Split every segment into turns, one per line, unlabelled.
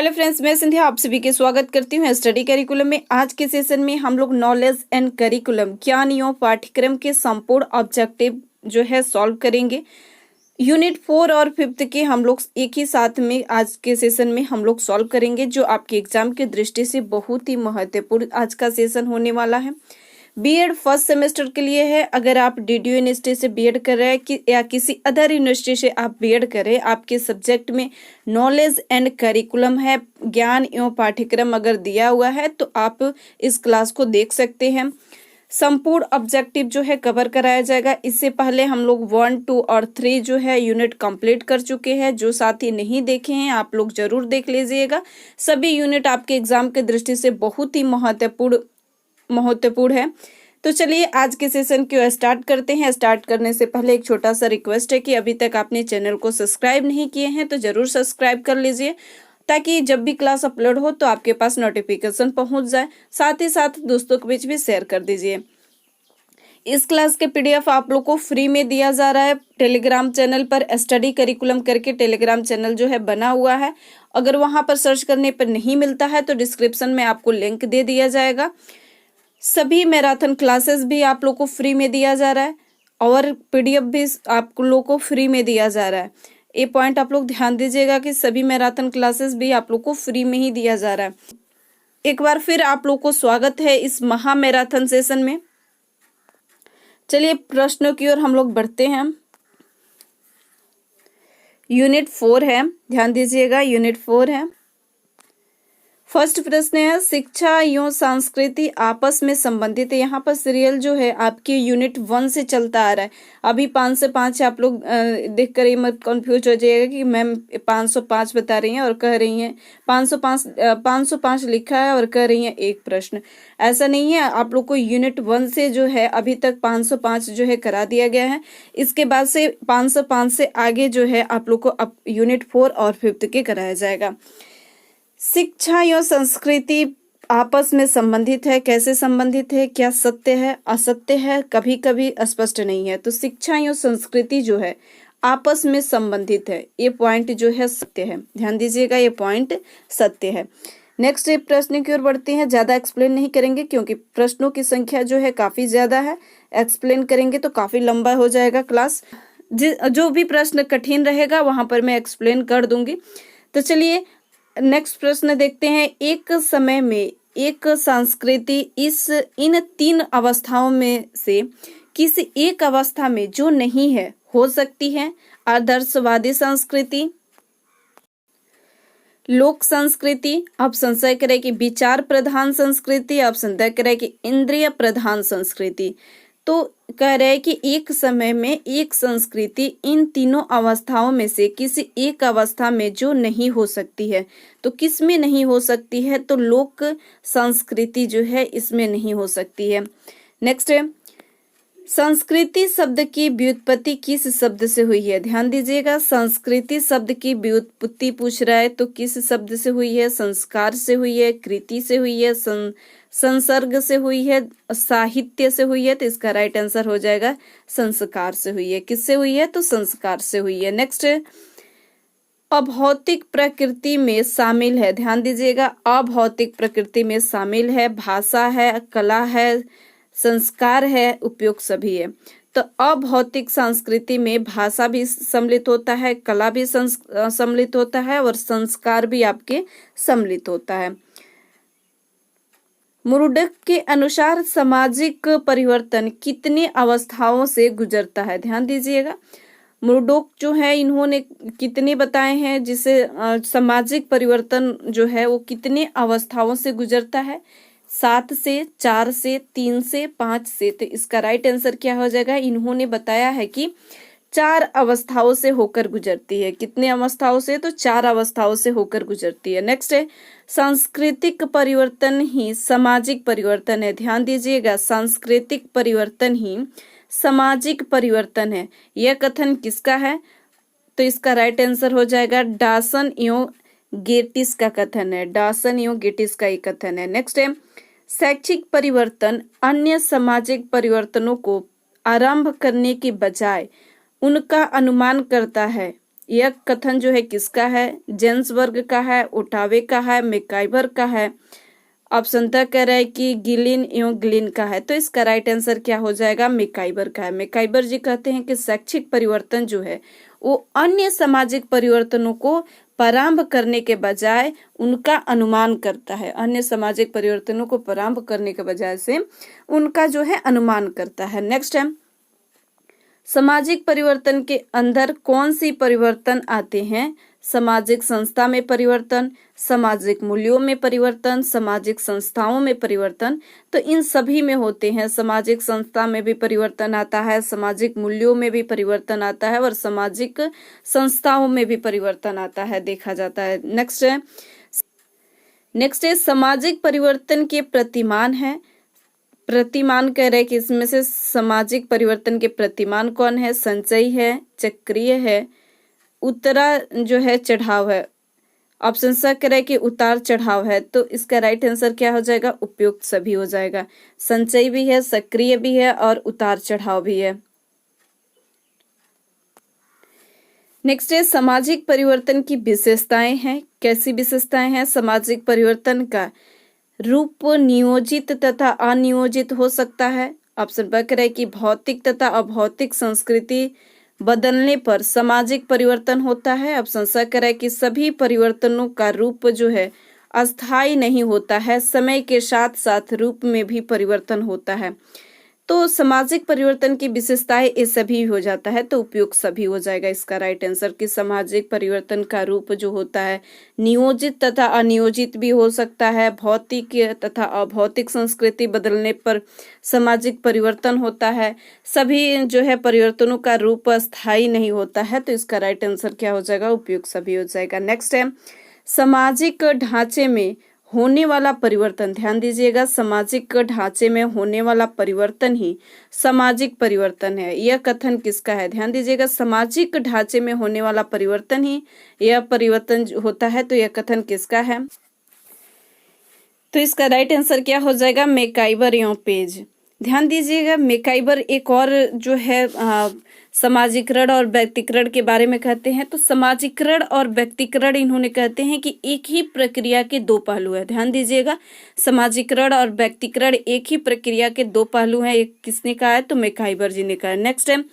Hello friends, मैं संध्या आप सभी के स्वागत करती हूँ स्टडी करिकुलम में। आज के सेशन में हम लोग नॉलेज एंड करिकुलम ज्ञान एवं पाठ्यक्रम के संपूर्ण ऑब्जेक्टिव जो है सॉल्व करेंगे। यूनिट 4 और 5 के हम लोग एक ही साथ में आज के सेशन में हम लोग सॉल्व करेंगे, जो आपके एग्जाम की दृष्टि से बहुत ही महत्वपूर्ण आज का सेशन होने वाला है। बीएड फर्स्ट सेमेस्टर के लिए है। अगर आप डीडीयू यूनिवर्सिटी से बीएड कर रहे हैं या किसी अदर यूनिवर्सिटी से आप बीएड कर रहे हैं, आपके सब्जेक्ट में नॉलेज एंड करिकुलम है, ज्ञान एवं पाठ्यक्रम अगर दिया हुआ है तो आप इस क्लास को देख सकते हैं। संपूर्ण ऑब्जेक्टिव जो है कवर कराया जाएगा। इससे पहले हम लोग 1, 2 और 3 जो है यूनिट कंप्लीट कर चुके हैं। जो साथी नहीं देखे हैं आप लोग जरूर देख लीजिएगा। सभी यूनिट आपके एग्जाम की दृष्टि से बहुत ही महत्वपूर्ण है। तो चलिए आज के सेशन को स्टार्ट करते हैं। स्टार्ट करने से पहले एक छोटा सा रिक्वेस्ट है कि अभी तक आपने चैनल को सब्सक्राइब नहीं किए हैं तो जरूर सब्सक्राइब कर लीजिए, ताकि जब भी क्लास अपलोड हो तो आपके पास नोटिफिकेशन पहुंच जाए। साथ ही साथ दोस्तों के बीच भी शेयर कर दीजिए। इस क्लास के पीडीएफ आप लोग को फ्री में दिया जा रहा है। टेलीग्राम चैनल पर स्टडी करिकुलम करके टेलीग्राम चैनल जो है बना हुआ है। अगर वहां पर सर्च करने पर नहीं मिलता है तो डिस्क्रिप्शन में आपको लिंक दे दिया जाएगा। सभी मैराथन क्लासेस भी आप लोग को फ्री में दिया जा रहा है और पीडीएफ भी आप लोग को फ्री में दिया जा रहा है। ये पॉइंट आप लोग ध्यान दीजिएगा कि सभी मैराथन क्लासेस भी आप लोग को फ्री में ही दिया जा रहा है। एक बार फिर आप लोग को स्वागत है इस महा मैराथन सेशन में। चलिए प्रश्नों की ओर हम लोग बढ़ते हैं। यूनिट 4 है, ध्यान दीजिएगा यूनिट 4 है। फर्स्ट प्रश्न है, शिक्षा एवं संस्कृति आपस में संबंधित है। यहाँ पर सीरियल जो है आपके यूनिट 1 से चलता आ रहा है। अभी 5 से 5 आप लोग देखकर ये मत कंफ्यूज हो जाइएगा कि मैम 505 बता रही हैं और कह रही हैं 505 लिखा है और कह रही हैं एक प्रश्न। ऐसा नहीं है। आप लोग को यूनिट 1 से जो है अभी तक 505 जो है करा दिया गया है। इसके बाद से 505 से आगे जो है आप लोग को अब यूनिट 4 और 5 के कराया जाएगा। शिक्षा एवं संस्कृति आपस में संबंधित है। कैसे संबंधित है, क्या सत्य है असत्य है, कभी कभी स्पष्ट नहीं है। तो शिक्षा एवं संस्कृति जो है आपस में संबंधित है, ये पॉइंट जो है सत्य है। ध्यान दीजिएगा, ये पॉइंट सत्य है। नेक्स्ट प्रश्न की ओर बढ़ते हैं। ज्यादा एक्सप्लेन नहीं करेंगे क्योंकि प्रश्नों की संख्या जो है काफी ज्यादा है। एक्सप्लेन करेंगे तो काफी लंबा हो जाएगा क्लास। जो भी प्रश्न कठिन रहेगा वहां पर मैं एक्सप्लेन कर दूंगी। तो चलिए नेक्स्ट प्रश्न देखते हैं। एक समय में एक संस्कृति इन 3 अवस्थाओं में से किसी एक अवस्था में जो नहीं है हो सकती है। आदर्शवादी संस्कृति, लोक संस्कृति, आप संशय करें कि विचार प्रधान संस्कृति, आप संदेह करें कि इंद्रिय प्रधान संस्कृति। तो कह रहे हैं कि एक समय में एक संस्कृति इन तीनों अवस्थाओं में से किसी एक अवस्था में जो नहीं हो सकती है। तो किस में नहीं हो सकती है, तो लोक संस्कृति जो है इसमें नहीं हो सकती है। नेक्स्ट है, संस्कृति शब्द की व्युत्पत्ति किस शब्द से हुई है। ध्यान दीजिएगा, संस्कृति शब्द की व्युत्पत्ति पूछ रहा है तो किस शब्द से हुई है। संस्कार से हुई है, कृति से हुई है, संसर्ग से हुई है, साहित्य से हुई है। तो इसका राइट आंसर हो जाएगा संस्कार से हुई है। किससे हुई है, तो संस्कार से हुई है। नेक्स्ट, अभौतिक प्रकृति में शामिल है। ध्यान दीजिएगा, अभौतिक प्रकृति में शामिल है भाषा है, कला है, संस्कार है, उपयोग सभी है। तो अभौतिक संस्कृति में भाषा भी सम्मिलित होता है, कला भी सम्मिलित होता है और संस्कार भी आपके सम्मिलित होता है। मुरुडक के अनुसार सामाजिक परिवर्तन कितनी अवस्थाओं से गुजरता है। ध्यान दीजिएगा, मुरुडक जो है इन्होंने कितने बताए हैं, जिसे सामाजिक परिवर्तन जो है वो कितने अवस्थाओं से गुजरता है। 7 से, 4 से, 3 से, 5 से। तो इसका राइट आंसर क्या हो जाएगा, इन्होंने बताया है कि 4 अवस्थाओं से होकर गुजरती है। कितने अवस्थाओं से, तो 4 अवस्थाओं से होकर गुजरती है। नेक्स्ट है, सांस्कृतिक परिवर्तन ही सामाजिक परिवर्तन है। ध्यान दीजिएगा, सांस्कृतिक परिवर्तन ही सामाजिक परिवर्तन है। यह कथन किसका है, तो इसका राइट आंसर हो जाएगा डॉसन एवं गेटिस का कथन है। डॉसन एवं गेटिस का ये कथन है। नेक्स्ट है, शैक्षिक परिवर्तन अन्य सामाजिक परिवर्तनों को आरंभ करने के बजाय उनका अनुमान करता है। यह कथन जो है किसका है? जेन्सबर्ग का है, ओटावे का है, मैकाइवर का है। ऑप्शन तक कह रहा है कि गिलिन एवं ग्लिन का है, तो इसका राइट आंसर क्या हो जाएगा? मैकाइवर का है। मैकाइवर जी कहते हैं कि शैक्षिक परिवर्तन जो है वो अन्य सामाजिक परिवर्तनों को प्रारंभ करने के बजाय उनका अनुमान करता है। अन्य सामाजिक परिवर्तनों को प्रारंभ करने के बजाय से उनका जो है अनुमान करता है। नेक्स्ट है, सामाजिक परिवर्तन के अंदर कौन सी परिवर्तन आते हैं? सामाजिक संस्था में परिवर्तन, सामाजिक मूल्यों में परिवर्तन, सामाजिक संस्थाओं में परिवर्तन। तो इन सभी में होते हैं। सामाजिक संस्था में भी परिवर्तन आता है, सामाजिक मूल्यों में भी परिवर्तन आता है और सामाजिक संस्थाओं में भी परिवर्तन आता है, देखा जाता है। नेक्स्ट है सामाजिक परिवर्तन के प्रतिमान है। प्रतिमान कह रहे हैं कि इसमें से सामाजिक परिवर्तन के प्रतिमान कौन है? संचयी है, चक्रीय है, उतरा जो है चढ़ाव है। ऑप्शन सा कह रहा है कि उतार चढ़ाव है, तो इसका राइट आंसर क्या हो जाएगा? उपयुक्त सभी हो जाएगा। संचयी भी है, सक्रिय भी है और उतार चढ़ाव भी है। नेक्स्ट है सामाजिक परिवर्तन की विशेषताएं हैं। कैसी विशेषताएं हैं? सामाजिक परिवर्तन का रूप नियोजित तथा अनियोजित हो सकता है। ऑप्शन ब कह रहा है कि भौतिक तथा अभौतिक संस्कृति बदलने पर सामाजिक परिवर्तन होता है। ऑप्शन स कह रहा है कि सभी परिवर्तनों का रूप जो है अस्थायी नहीं होता है, समय के साथ साथ रूप में भी परिवर्तन होता है। तो सामाजिक परिवर्तन की विशेषताएं ये सभी हो जाता है, तो उपयुक्त सभी हो जाएगा इसका राइट आंसर। कि सामाजिक परिवर्तन का रूप जो होता है नियोजित तथा अनियोजित भी हो सकता है, भौतिक तथा अभौतिक संस्कृति बदलने पर सामाजिक परिवर्तन होता है, सभी जो है परिवर्तनों का रूप अस्थायी नहीं होता है, तो इसका राइट आंसर क्या हो जाएगा? उपयुक्त सभी हो जाएगा। नेक्स्ट है सामाजिक ढांचे में होने वाला परिवर्तन। ध्यान दीजिएगा, सामाजिक ढांचे में होने वाला परिवर्तन ही सामाजिक परिवर्तन है। यह कथन किसका है? ध्यान दीजिएगा, सामाजिक ढांचे में होने वाला परिवर्तन ही यह परिवर्तन होता है, तो यह कथन किसका है? तो इसका राइट आंसर क्या हो जाएगा? मैकाइवर एवं पेज। ध्यान दीजिएगा, मैकाइवर एक और जो है समाजीकरण और व्यक्तिकरण के बारे में कहते हैं। तो समाजीकरण और व्यक्तिकरण इन्होंने कहते हैं कि एक ही प्रक्रिया के दो पहलू है। ध्यान दीजिएगा, समाजीकरण और व्यक्तिकरण एक ही प्रक्रिया के दो पहलू हैं। एक किसने कहा है? तो मैकाइवर जी ने कहा है। नेक्स्ट है,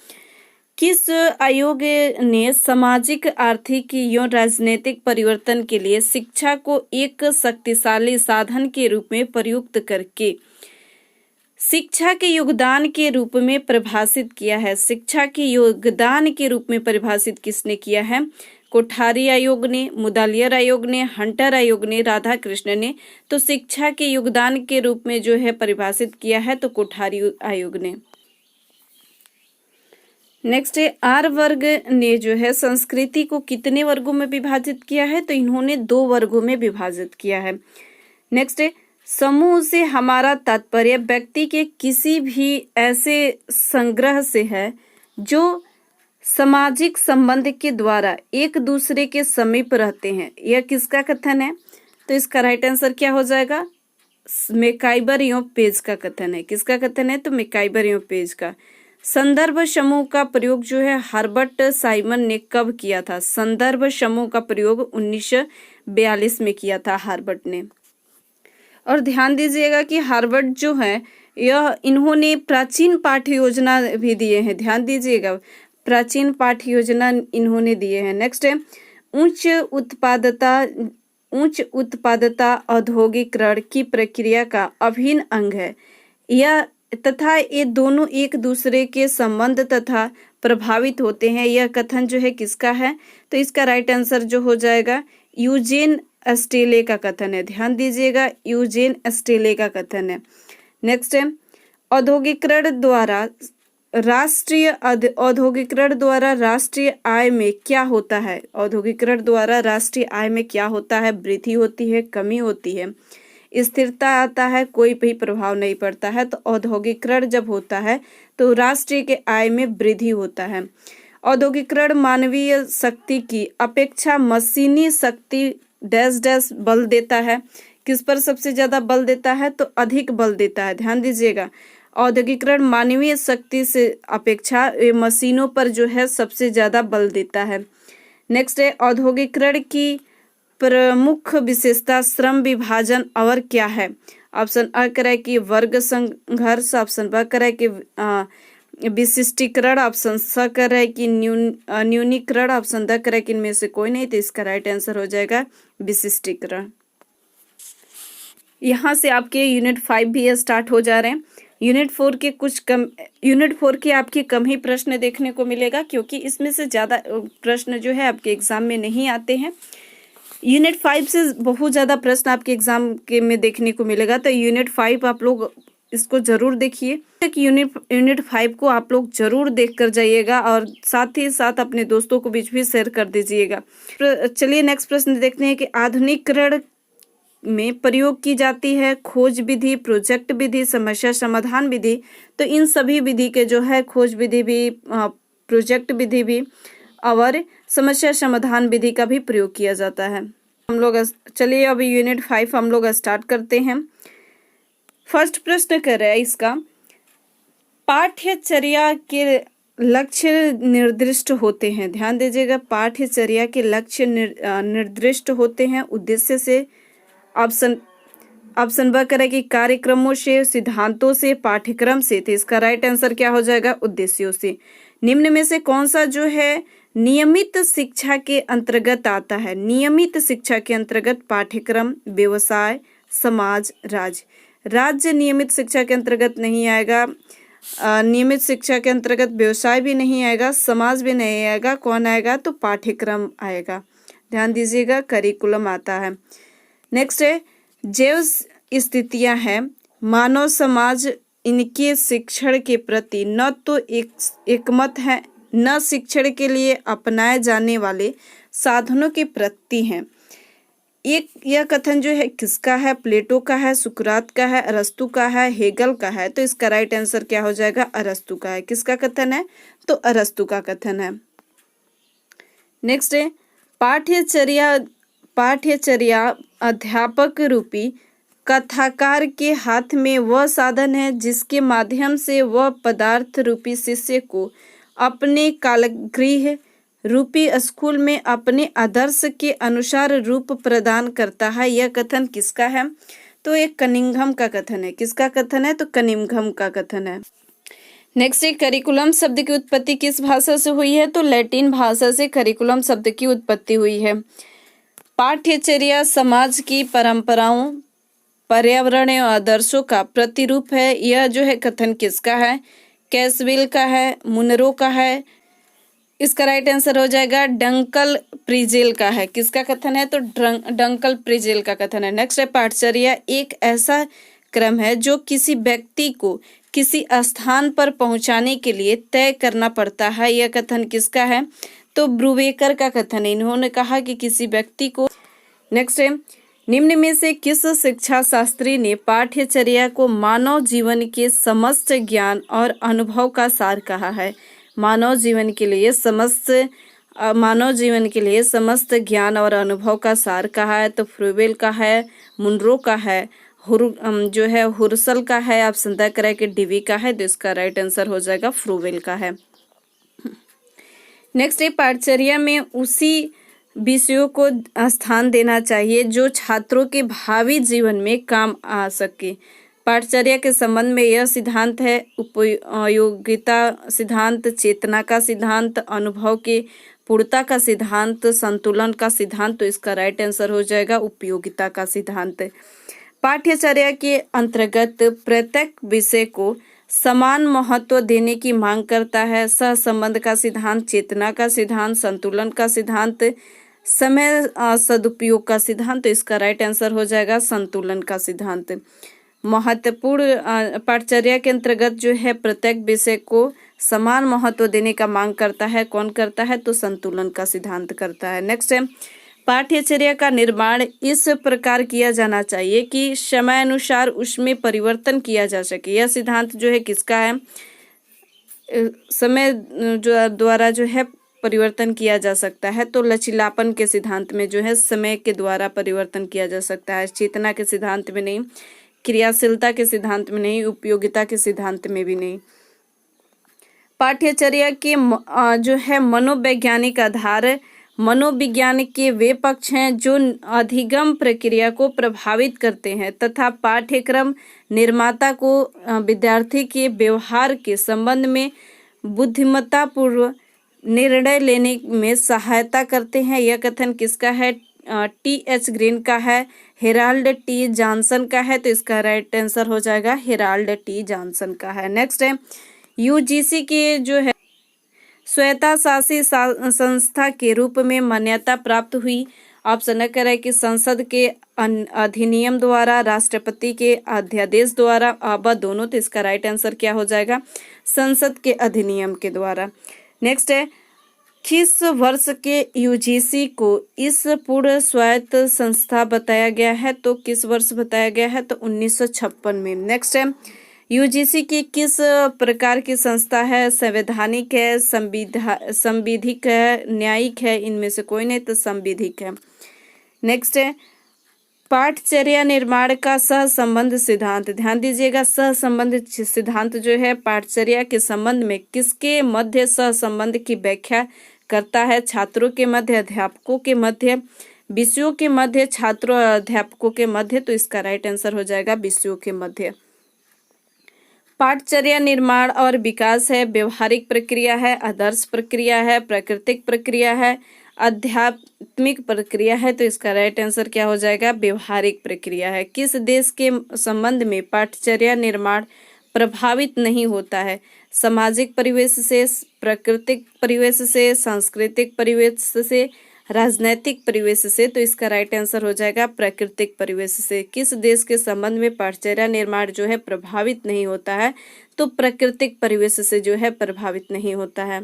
किस आयोग ने सामाजिक, आर्थिक एवं राजनीतिक परिवर्तन के लिए शिक्षा को एक शक्तिशाली साधन के रूप में प्रयुक्त करके शिक्षा के योगदान के रूप में परिभाषित किया है? शिक्षा के योगदान के रूप में परिभाषित किसने किया है? कोठारी आयोग ने, मुदालियर आयोग ने, हंटर आयोग ने, राधाकृष्ण ने। तो शिक्षा के योगदान के रूप में जो है परिभाषित किया है तो कोठारी आयोग ने। नेक्स्ट है, आर वर्ग ने जो है संस्कृति को कितने वर्गों में विभाजित किया है? तो इन्होंने 2 वर्गों में विभाजित किया है। नेक्स्ट है, समूह से हमारा तात्पर्य व्यक्ति के किसी भी ऐसे संग्रह से है जो सामाजिक संबंध के द्वारा एक दूसरे के समीप रहते हैं। यह किसका कथन है? तो इसका राइट आंसर क्या हो जाएगा? मैकाइवर एवं पेज का कथन है। किसका कथन है? तो मैकाइवर एवं पेज का। संदर्भ समूह का प्रयोग जो है हर्बर्ट साइमन ने कब किया था? संदर्भ समूह का प्रयोग 1942 में किया था हर्बर्ट ने। और ध्यान दीजिएगा कि हार्वर्ड जो है यह इन्होंने प्राचीन पाठ्य योजना भी दिए हैं। ध्यान दीजिएगा, प्राचीन पाठ्य योजना इन्होंने दिए हैं। नेक्स्ट है, उच्च उत्पादकता औद्योगिकरण की प्रक्रिया का अभिन्न अंग है यह, तथा ये दोनों एक दूसरे के संबंध तथा प्रभावित होते हैं। यह कथन जो है किसका है? तो इसका राइट आंसर जो हो जाएगा यूजेन एस्टेले का कथन है। ध्यान दीजिएगा, यूजेन एस्टेले का कथन है। नेक्स्ट है, औद्योगिकरण द्वारा राष्ट्रीय आय में क्या होता है? औद्योगिकरण द्वारा राष्ट्रीय आय में क्या होता है? वृद्धि होती है, कमी होती है, स्थिरता आता है, कोई भी प्रभाव नहीं पड़ता है। तो औद्योगिकरण जब होता है तो राष्ट्रीय के आय में वृद्धि होता है। औद्योगिकरण मानवीय शक्ति की अपेक्षा मशीनी शक्ति डैश डैश बल देता है। किस पर सबसे ज्यादा बल देता है? तो अधिक बल देता है। ध्यान दीजिएगा, औद्योगिकरण मानवीय शक्ति से अपेक्षा मशीनों पर जो है सबसे ज्यादा बल देता है। नेक्स्ट है औद्योगिकरण की प्रमुख विशेषता श्रम विभाजन और क्या है। ऑप्शन अ करे कि वर्ग संघर्ष, ऑप्शन ब करे कि विशिष्टीकरण, ऑप्शन स करे कि न्यूनीकरण, ऑप्शन द करे कि इनमें से कोई नहीं। तो इसका राइट आंसर हो जाएगा विशिष्टीकरण। यहाँ से आपके यूनिट 5 भी स्टार्ट हो जा रहे हैं। यूनिट 4 के आपके कम ही प्रश्न देखने को मिलेगा, क्योंकि इसमें से ज़्यादा प्रश्न जो है आपके एग्जाम में नहीं आते हैं। यूनिट 5 से बहुत ज़्यादा प्रश्न आपके एग्जाम के में देखने को मिलेगा, तो यूनिट 5 आप लोग इसको जरूर देखिए। यूनिट 5 को आप लोग जरूर देख कर जाइएगा और साथ ही साथ अपने दोस्तों को बीच भी शेयर कर दीजिएगा। चलिए नेक्स्ट प्रश्न देखते हैं कि आधुनिकीकरण में प्रयोग की जाती है खोज विधि, प्रोजेक्ट विधि, समस्या समाधान विधि। तो इन सभी विधि के जो है खोज विधि भी, प्रोजेक्ट विधि भी और समस्या समाधान विधि का भी प्रयोग किया जाता है। हम लोग चलिए अभी यूनिट 5 हम लोग स्टार्ट करते हैं। फर्स्ट प्रश्न कर रहा है इसका, पाठ्यचर्या के लक्ष्य निर्दिष्ट होते हैं। ध्यान दीजिएगा, पाठ्यचर्या के लक्ष्य निर्दिष्ट होते हैं उद्देश्य से। ऑप्शन ब करे कि कार्यक्रमों से, सिद्धांतों से, पाठ्यक्रम से। तो इसका राइट आंसर क्या हो जाएगा, उद्देश्यों से। निम्न में से कौन सा जो है नियमित शिक्षा के अंतर्गत आता है। नियमित शिक्षा के अंतर्गत पाठ्यक्रम, व्यवसाय, समाज, राज्य नियमित शिक्षा के अंतर्गत नहीं आएगा। नियमित शिक्षा के अंतर्गत व्यवसाय भी नहीं आएगा, समाज भी नहीं आएगा। कौन आएगा, तो पाठ्यक्रम आएगा। ध्यान दीजिएगा, करिकुलम आता है। नेक्स्ट है जैव स्थितियां हैं मानव समाज, इनके शिक्षण के प्रति न तो एकमत है, न शिक्षण के लिए अपनाए जाने वाले साधनों के प्रति हैं। यह कथन जो है किसका है, प्लेटो का है, सुकरात का है, अरस्तु का है, हेगल का है। तो इसका राइट आंसर क्या हो जाएगा, अरस्तु का है। किसका कथन है, तो अरस्तु का कथन है। नेक्स्ट है पाठ्यचर्या अध्यापक रूपी कथाकार के हाथ में वह साधन है जिसके माध्यम से वह पदार्थ रूपी शिष्य को अपने कालगृह रूपी स्कूल में अपने आदर्श के अनुसार रूप प्रदान करता है। यह कथन किसका है, तो एक कनिंघम का कथन है। किसका कथन है, तो कनिंघम का कथन है। नेक्स्ट है करिकुलम शब्द की उत्पत्ति किस भाषा से हुई है, तो लैटिन भाषा से करिकुलम शब्द की उत्पत्ति हुई है। पाठ्यचर्या समाज की परंपराओं, पर्यावरण और आदर्शों का प्रतिरूप है। यह जो है कथन किसका है, कैसविल का है, मुनरो का है। इसका राइट आंसर हो जाएगा डंकल प्रिजेल का है। किसका कथन है, तो डंकल प्रिजेल का कथन है। नेक्स्ट है पाठचर्या एक ऐसा क्रम है जो किसी व्यक्ति को किसी स्थान पर पहुंचाने के लिए तय करना पड़ता है। यह कथन किसका है, तो ब्रूवेकर का कथन है। इन्होंने कहा कि किसी व्यक्ति को। नेक्स्ट है निम्न में से किस शिक्षा शास्त्री ने पाठ्यचर्या को मानव जीवन के समस्त ज्ञान और अनुभव का सार कहा है। मानव जीवन के लिए समस्त ज्ञान और अनुभव का सार कहा है, तो फ्रूवेल का है, मुनरो का है, जो है हुर्सल का है, आप संदेह करें कि डीवी का है। तो इसका राइट आंसर हो जाएगा फ्रूवेल का है। नेक्स्ट है पाठचर्या में उसी विषयों को स्थान देना चाहिए जो छात्रों के भावी जीवन में काम आ सके। पाठचर्या के संबंध में यह सिद्धांत है उपयोगिता सिद्धांत, चेतना का सिद्धांत, अनुभव के पूर्णता का सिद्धांत, संतुलन का सिद्धांत। तो इसका राइट आंसर हो जाएगा उपयोगिता का सिद्धांत। पाठ्यचर्या के अंतर्गत प्रत्येक विषय को समान महत्व देने की मांग करता है। सहसंबंध का सिद्धांत, चेतना का सिद्धांत, संतुलन का सिद्धांत, समय सदुपयोग का सिद्धांत। तो इसका राइट आंसर हो जाएगा संतुलन का सिद्धांत। महत्वपूर्ण पाठचर्या के अंतर्गत जो है प्रत्येक विषय को समान महत्व देने का मांग करता है। कौन करता है, तो संतुलन का सिद्धांत करता है। नेक्स्ट है पाठ्यचर्या का निर्माण इस प्रकार किया जाना चाहिए कि समय अनुसार उसमें परिवर्तन किया जा सके। यह सिद्धांत जो है किसका है, समय जो द्वारा जो है परिवर्तन किया जा सकता है। तो लचीलापन के सिद्धांत में जो है समय के द्वारा परिवर्तन किया जा सकता है। चेतना के सिद्धांत में नहीं, क्रियाशीलता के सिद्धांत में नहीं, उपयोगिता के सिद्धांत में भी नहीं। पाठ्यचर्या के जो है मनोवैज्ञानिक आधार मनोविज्ञान के वे पक्ष हैं जो अधिगम प्रक्रिया को प्रभावित करते हैं तथा पाठ्यक्रम निर्माता को विद्यार्थी के व्यवहार के संबंध में बुद्धिमत्तापूर्वक निर्णय लेने में सहायता करते हैं। यह कथन किसका है? T.H. ग्रीन का है, हेराल्ड टी जॉनसन का है, तो इसका राइट आंसर हो जाएगा हेराल्ड टी जॉनसन का है। नेक्स्ट है यूजीसी के जो है स्वायत्तशासी संस्था के रूप में मान्यता प्राप्त हुई। ऑप्शन है कि संसद के अधिनियम द्वारा, राष्ट्रपति के अध्यादेश द्वारा, अब दोनों, तो इसका राइट आंसर क्या हो जाएगा? संसद के अधिनियम के द्वारा। नेक्स्ट है किस वर्ष के यूजीसी को इस पूर्ण स्वायत्त संस्था बताया गया है? तो किस वर्ष बताया गया है? तो 1956 में। नेक्स्ट है यूजीसी की किस प्रकार की संस्था है? संवैधानिक है, संविधिक है, न्यायिक है? इनमें से कोई नहीं, तो संविधिक है। नेक्स्ट है पाठचर्या निर्माण का सह संबंध सिद्धांत। ध्यान दीजिएगा, सह संबंध सिद्धांत जो है पाठचर्या के संबंध में किसके मध्य सह संबंध की व्याख्या करता है? छात्रों के मध्य, अध्यापकों के मध्य, विषयों के मध्य, छात्रों और अध्यापकों के मध्य, तो इसका राइट आंसर हो जाएगा विषयों के मध्य। पाठचर्या निर्माण और विकास है, व्यवहारिक प्रक्रिया है, आदर्श प्रक्रिया है, प्राकृतिक प्रक्रिया है, आध्यात्मिक प्रक्रिया है, तो इसका राइट आंसर क्या हो जाएगा? व्यवहारिक प्रक्रिया है। किस देश के संबंध में पाठचर्या निर्माण प्रभावित नहीं होता है? सामाजिक परिवेश से, प्राकृतिक परिवेश से, सांस्कृतिक परिवेश से, राजनैतिक परिवेश से, तो इसका राइट आंसर हो जाएगा प्राकृतिक परिवेश से। किस देश के संबंध में पाठचर्या निर्माण जो है प्रभावित नहीं होता है? तो प्राकृतिक परिवेश से जो है प्रभावित नहीं होता है।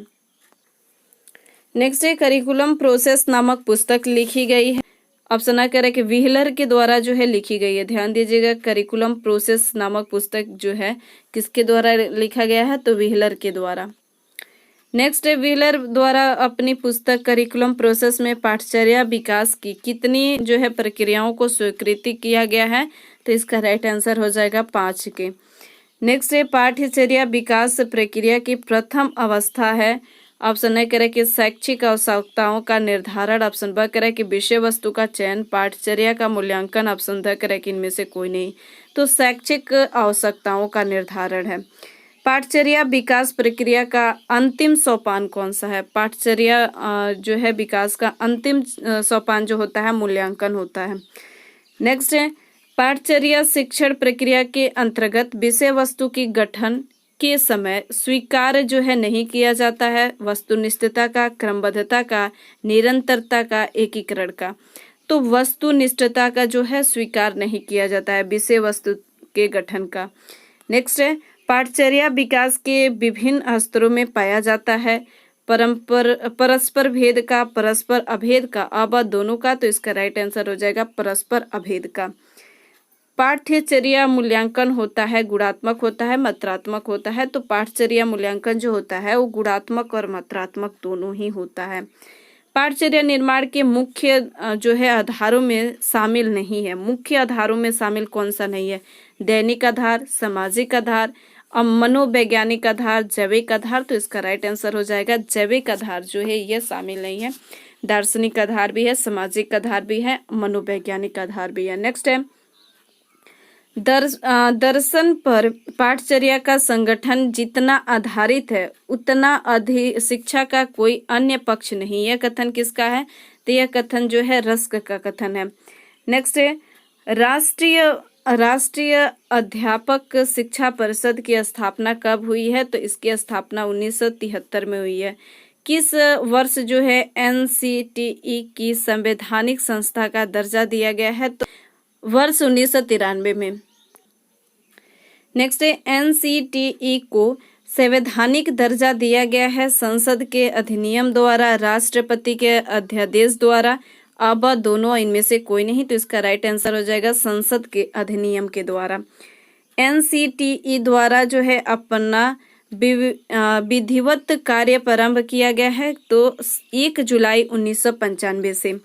नेक्स्ट है करिकुलम प्रोसेस नामक पुस्तक लिखी गई है। ऑप्शन ए करें कि व्हीलर के द्वारा जो है लिखी गई है। ध्यान दीजिएगा, करिकुलम प्रोसेस नामक पुस्तक जो है किसके द्वारा लिखा गया है? तो व्हीलर के द्वारा। नेक्स्ट है व्हीलर द्वारा अपनी पुस्तक करिकुलम प्रोसेस में पाठचर्या विकास की कितनी जो है प्रक्रियाओं को स्वीकृति किया गया है? तो इसका राइट आंसर हो जाएगा 5 के। नेक्स्ट है पाठचर्या विकास प्रक्रिया की प्रथम अवस्था है। ऑप्शन ए करें कि शैक्षिक आवश्यकताओं का निर्धारण, ऑप्शन ब करें कि विषय वस्तु का चयन, पाठचर्या का मूल्यांकन, ऑप्शन द करें कि इनमें से कोई नहीं, तो शैक्षिक आवश्यकताओं का निर्धारण है। पाठचर्या विकास प्रक्रिया का अंतिम सोपान कौन सा है? पाठचर्या जो है विकास का अंतिम सोपान जो होता है मूल्यांकन होता है। नेक्स्ट है पाठचर्या शिक्षण प्रक्रिया के अंतर्गत विषय वस्तु की गठन के समय स्वीकार जो है नहीं किया जाता है, वस्तुनिष्ठता का, क्रमबद्धता का, निरंतरता का, एकीकरण का। तो वस्तुनिष्ठता का जो है स्वीकार नहीं किया जाता है विषय वस्तु के गठन का। नेक्स्ट है पाठचर्या विकास के विभिन्न स्तरों में पाया जाता है, परस्पर भेद का, परस्पर अभेद का, अब दोनों का, तो इसका राइट आंसर हो जाएगा परस्पर अभेद का। पाठ्यचर्या मूल्यांकन होता है गुणात्मक होता है, मात्रात्मक होता है, तो पाठचर्या मूल्यांकन जो होता है वो गुणात्मक और मात्रात्मक दोनों ही होता है। पाठचर्या निर्माण के मुख्य जो है आधारों में शामिल नहीं है। मुख्य आधारों में शामिल कौन सा नहीं है? दैनिक आधार, सामाजिक आधार, मनोवैज्ञानिक आधार, जैविक आधार, तो इसका राइट आंसर हो जाएगा जैविक आधार जो है ये शामिल नहीं है। दार्शनिक आधार भी है, सामाजिक आधार भी है, मनोवैज्ञानिक आधार भी है। नेक्स्ट है दर्शन पर पाठचर्या का संगठन जितना आधारित है उतना अधिक शिक्षा का कोई अन्य पक्ष नहीं। यह कथन किसका है? तो यह कथन जो है रस्क का कथन है। नेक्स्ट है राष्ट्रीय अध्यापक शिक्षा परिषद की स्थापना कब हुई है? तो इसकी स्थापना 1973 में हुई है। किस वर्ष जो है NCTE की संवैधानिक संस्था का दर्जा दिया गया है? तो वर्ष 1993 में। नेक्स्ट है NCTE को संवैधानिक दर्जा दिया गया है संसद के अधिनियम द्वारा, राष्ट्रपति के अध्यादेश द्वारा, अब दोनों इनमें से कोई नहीं, तो इसका राइट आंसर हो जाएगा संसद के अधिनियम के द्वारा। NCTE द्वारा जो है अपना विधिवत कार्य प्रारंभ किया गया है, तो 1 जुलाई 1995 से।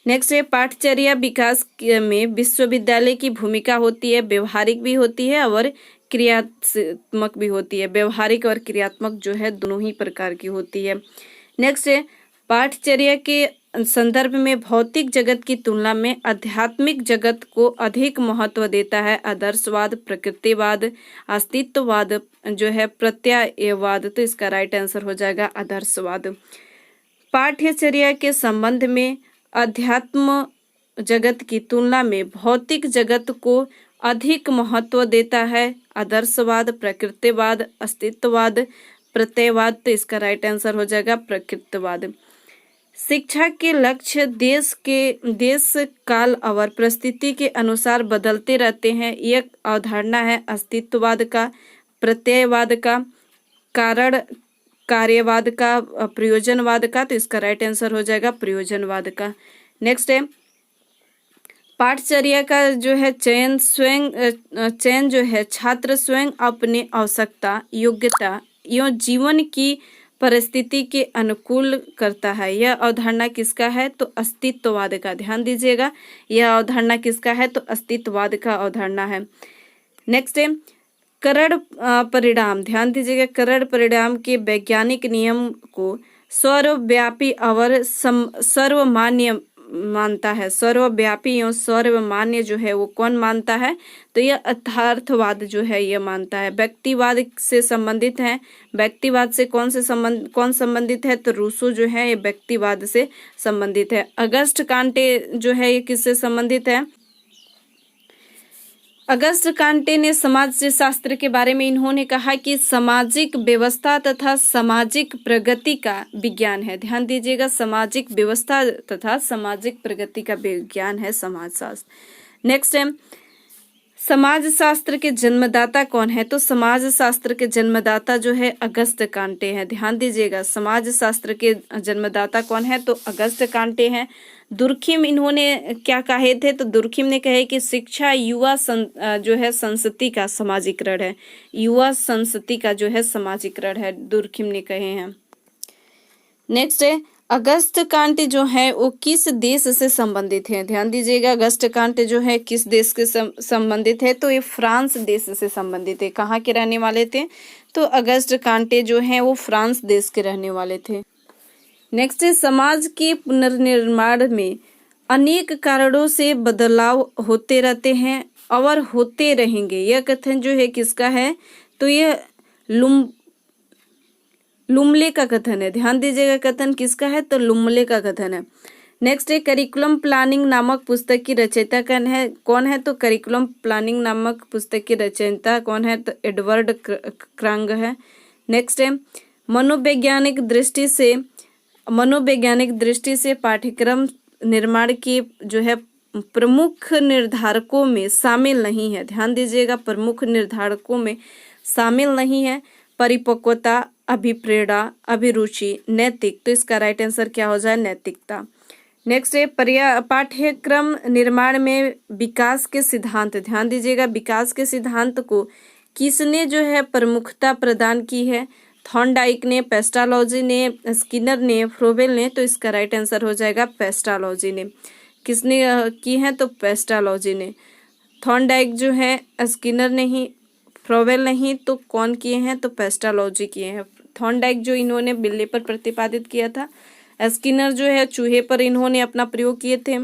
नेक्स्ट है पाठचर्या विकास में विश्वविद्यालय की भूमिका होती है, व्यवहारिक भी होती है और क्रियात्मक भी होती है। व्यवहारिक और क्रियात्मक जो है दोनों ही प्रकार की होती है। नेक्स्ट है पाठचर्या के संदर्भ में भौतिक जगत की तुलना में आध्यात्मिक जगत को अधिक महत्व देता है। आदर्शवाद, प्रकृतिवाद, अस्तित्ववाद जो है प्रत्ययवाद। तो इसका राइट आंसर हो जाएगा आदर्शवाद। पाठ्यचर्या के संबंध में अध्यात्म जगत की तुलना में भौतिक जगत को अधिक महत्व देता है। आदर्शवाद, प्रकृतिवाद, अस्तित्ववाद, प्रत्ययवाद। तो इसका राइट आंसर हो जाएगा प्रकृतिवाद। शिक्षा के लक्ष्य देश काल और परिस्थिति के अनुसार बदलते रहते हैं। यह अवधारणा है अस्तित्ववाद का, प्रत्ययवाद का, कार्यवाद का, प्रयोजनवाद का। तो इसका राइट आंसर हो जाएगा प्रयोजनवाद का। नेक्स्ट है पाठचर्या का जो है चयन जो है छात्र स्वयं अपनी आवश्यकता, योग्यता एवं जीवन की परिस्थिति के अनुकूल करता है। यह अवधारणा किसका है? तो अस्तित्ववाद का। ध्यान दीजिएगा, यह अवधारणा किसका है? तो अस्तित्ववाद का अवधारणा है। नेक्स्ट है करण परिणाम। ध्यान दीजिएगा, करण परिणाम के वैज्ञानिक नियम को सर्वव्यापी और सर्वमान्य मानता है। सर्वव्यापी एवं सर्वमान्य जो है वो कौन मानता है? तो यह यथार्थवाद जो है यह मानता है। व्यक्तिवाद से संबंधित है। व्यक्तिवाद से कौन संबंधित है? तो रूसो जो है ये व्यक्तिवाद से संबंधित है। अगस्ट कांटे जो है ये किससे संबंधित है? अगस्त कांटे ने समाज शास्त्र के बारे में इन्होंने कहा कि सामाजिक व्यवस्था तथा सामाजिक प्रगति का विज्ञान है। ध्यान दीजिएगा, सामाजिक व्यवस्था तथा सामाजिक प्रगति का विज्ञान है समाजशास्त्र। नेक्स्ट है समाजशास्त्र के जन्मदाता कौन है? तो समाजशास्त्र के जन्मदाता जो है अगस्त कांटे हैं। ध्यान दीजिएगा, समाजशास्त्र के जन्मदाता कौन है? तो अगस्त कांटे हैं। दुर्खिम इन्होंने क्या कहे थे? तो दुर्खिम ने कहे कि शिक्षा युवा जो है संस्कृति का समाजीकरण है। युवा संस्कृति का जो है समाजीकरण है, दुर्खिम ने कहे हैं। नेक्स्ट है अगस्त कांटे जो है वो किस देश से संबंधित है? ध्यान दीजिएगा, अगस्त कांटे जो है किस देश के संबंधित है? तो ये फ्रांस देश से संबंधित है। कहाँ के रहने वाले थे? तो अगस्त कांटे जो है वो फ्रांस देश के रहने वाले थे। नेक्स्ट है समाज के पुनर्निर्माण में अनेक कारणों से बदलाव होते रहते हैं और होते रहेंगे। यह कथन जो है किसका है? तो यह लुमले का कथन है। ध्यान दीजिएगा, कथन किसका है? तो लुमले का कथन है। नेक्स्ट है करिकुलम प्लानिंग नामक पुस्तक की रचयिता कौन है? तो करिकुलम प्लानिंग नामक पुस्तक की रचयिता कौन है? तो एडवर्ड क्रांग है। नेक्स्ट है मनोवैज्ञानिक दृष्टि से पाठ्यक्रम निर्माण की जो है प्रमुख निर्धारकों में शामिल नहीं है। ध्यान दीजिएगा, प्रमुख निर्धारकों में शामिल नहीं है परिपक्वता, अभिप्रेरणा, अभिरुचि, नैतिक। तो इसका राइट आंसर क्या हो जाए? नैतिकता। नेक्स्ट है पाठ्यक्रम निर्माण में विकास के सिद्धांत। ध्यान दीजिएगा, विकास के सिद्धांत को किसने जो है प्रमुखता प्रदान की है? थॉर्नडाइक ने, पेस्टालॉजी ने, स्किनर ने, फ्रोबेल ने। तो इसका राइट आंसर हो जाएगा पेस्टालॉजी ने। किसने की है? तो पेस्टालॉजी ने। थॉर्नडाइक जो है, स्किनर नहीं, फ्रोबेल नहीं, तो कौन किए हैं? तो पेस्टालॉजी किए हैं। थॉर्नडाइक जो इन्होंने बिल्ली पर प्रतिपादित किया था, स्किनर जो है चूहे पर इन्होंने अपना प्रयोग किए थे।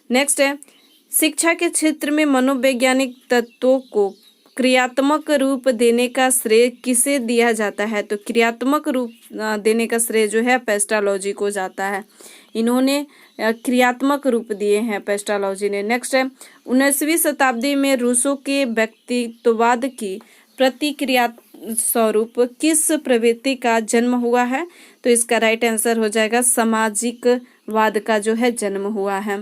नेक्स्ट है शिक्षा के क्षेत्र में मनोवैज्ञानिक तत्वों को क्रियात्मक रूप देने का श्रेय किसे दिया जाता है? तो क्रियात्मक रूप देने का श्रेय जो है पेस्टालॉजी को जाता है। इन्होंने क्रियात्मक रूप दिए हैं पेस्टालॉजी ने। नेक्स्ट है 19वीं शताब्दी में रूसो के व्यक्तित्ववाद की प्रतिक्रिया स्वरूप किस प्रवृत्ति का जन्म हुआ है? तो इसका राइट आंसर हो जाएगा सामाजिकवाद का जो है जन्म हुआ है।